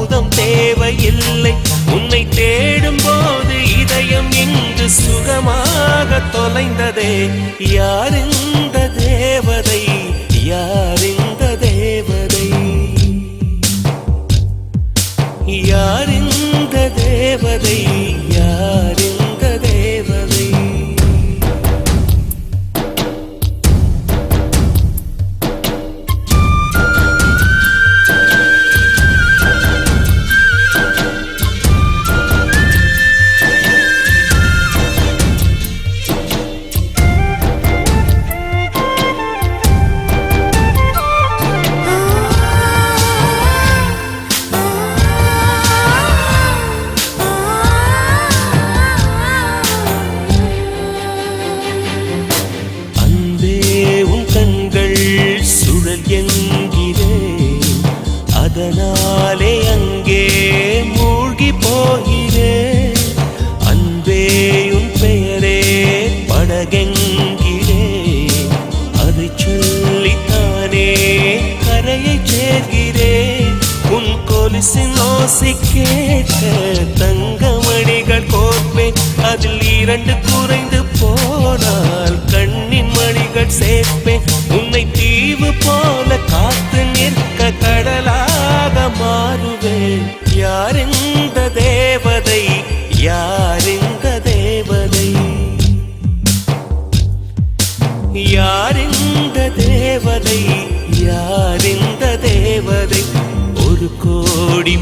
அமுதம் தேவையில்லை. உன்னை தேடும் போது இதயம் இன்று சுகமாக தொலைந்ததே. யார் இந்த தேவதை, யார் இந்த தேவதை, யார் இந்த தேவதை, யார் இந்த தேவதை. அதனாலே அங்கே மூழ்கி போகிறேன். அன்பே உன் பெயரே படகெங்கிலே, அதை சொல்லித்தானே கரையை சேர்கிறேன். உன் கொலுசின் ஓசை கேட்க தங்கமணிகள் கோர்ப்பேன். அதில் 2 குறைந்து போனால் கண்ணின் மணிகள் சேர்ப்பேன். உன்னை தீவு போல காத்து நிற்க கடலாக மாறுவேன். யார் இந்த தேவதை, யார் இந்த தேவதை, யார் இந்த தேவதை, யார் இந்த தேவதை. 1 கோடி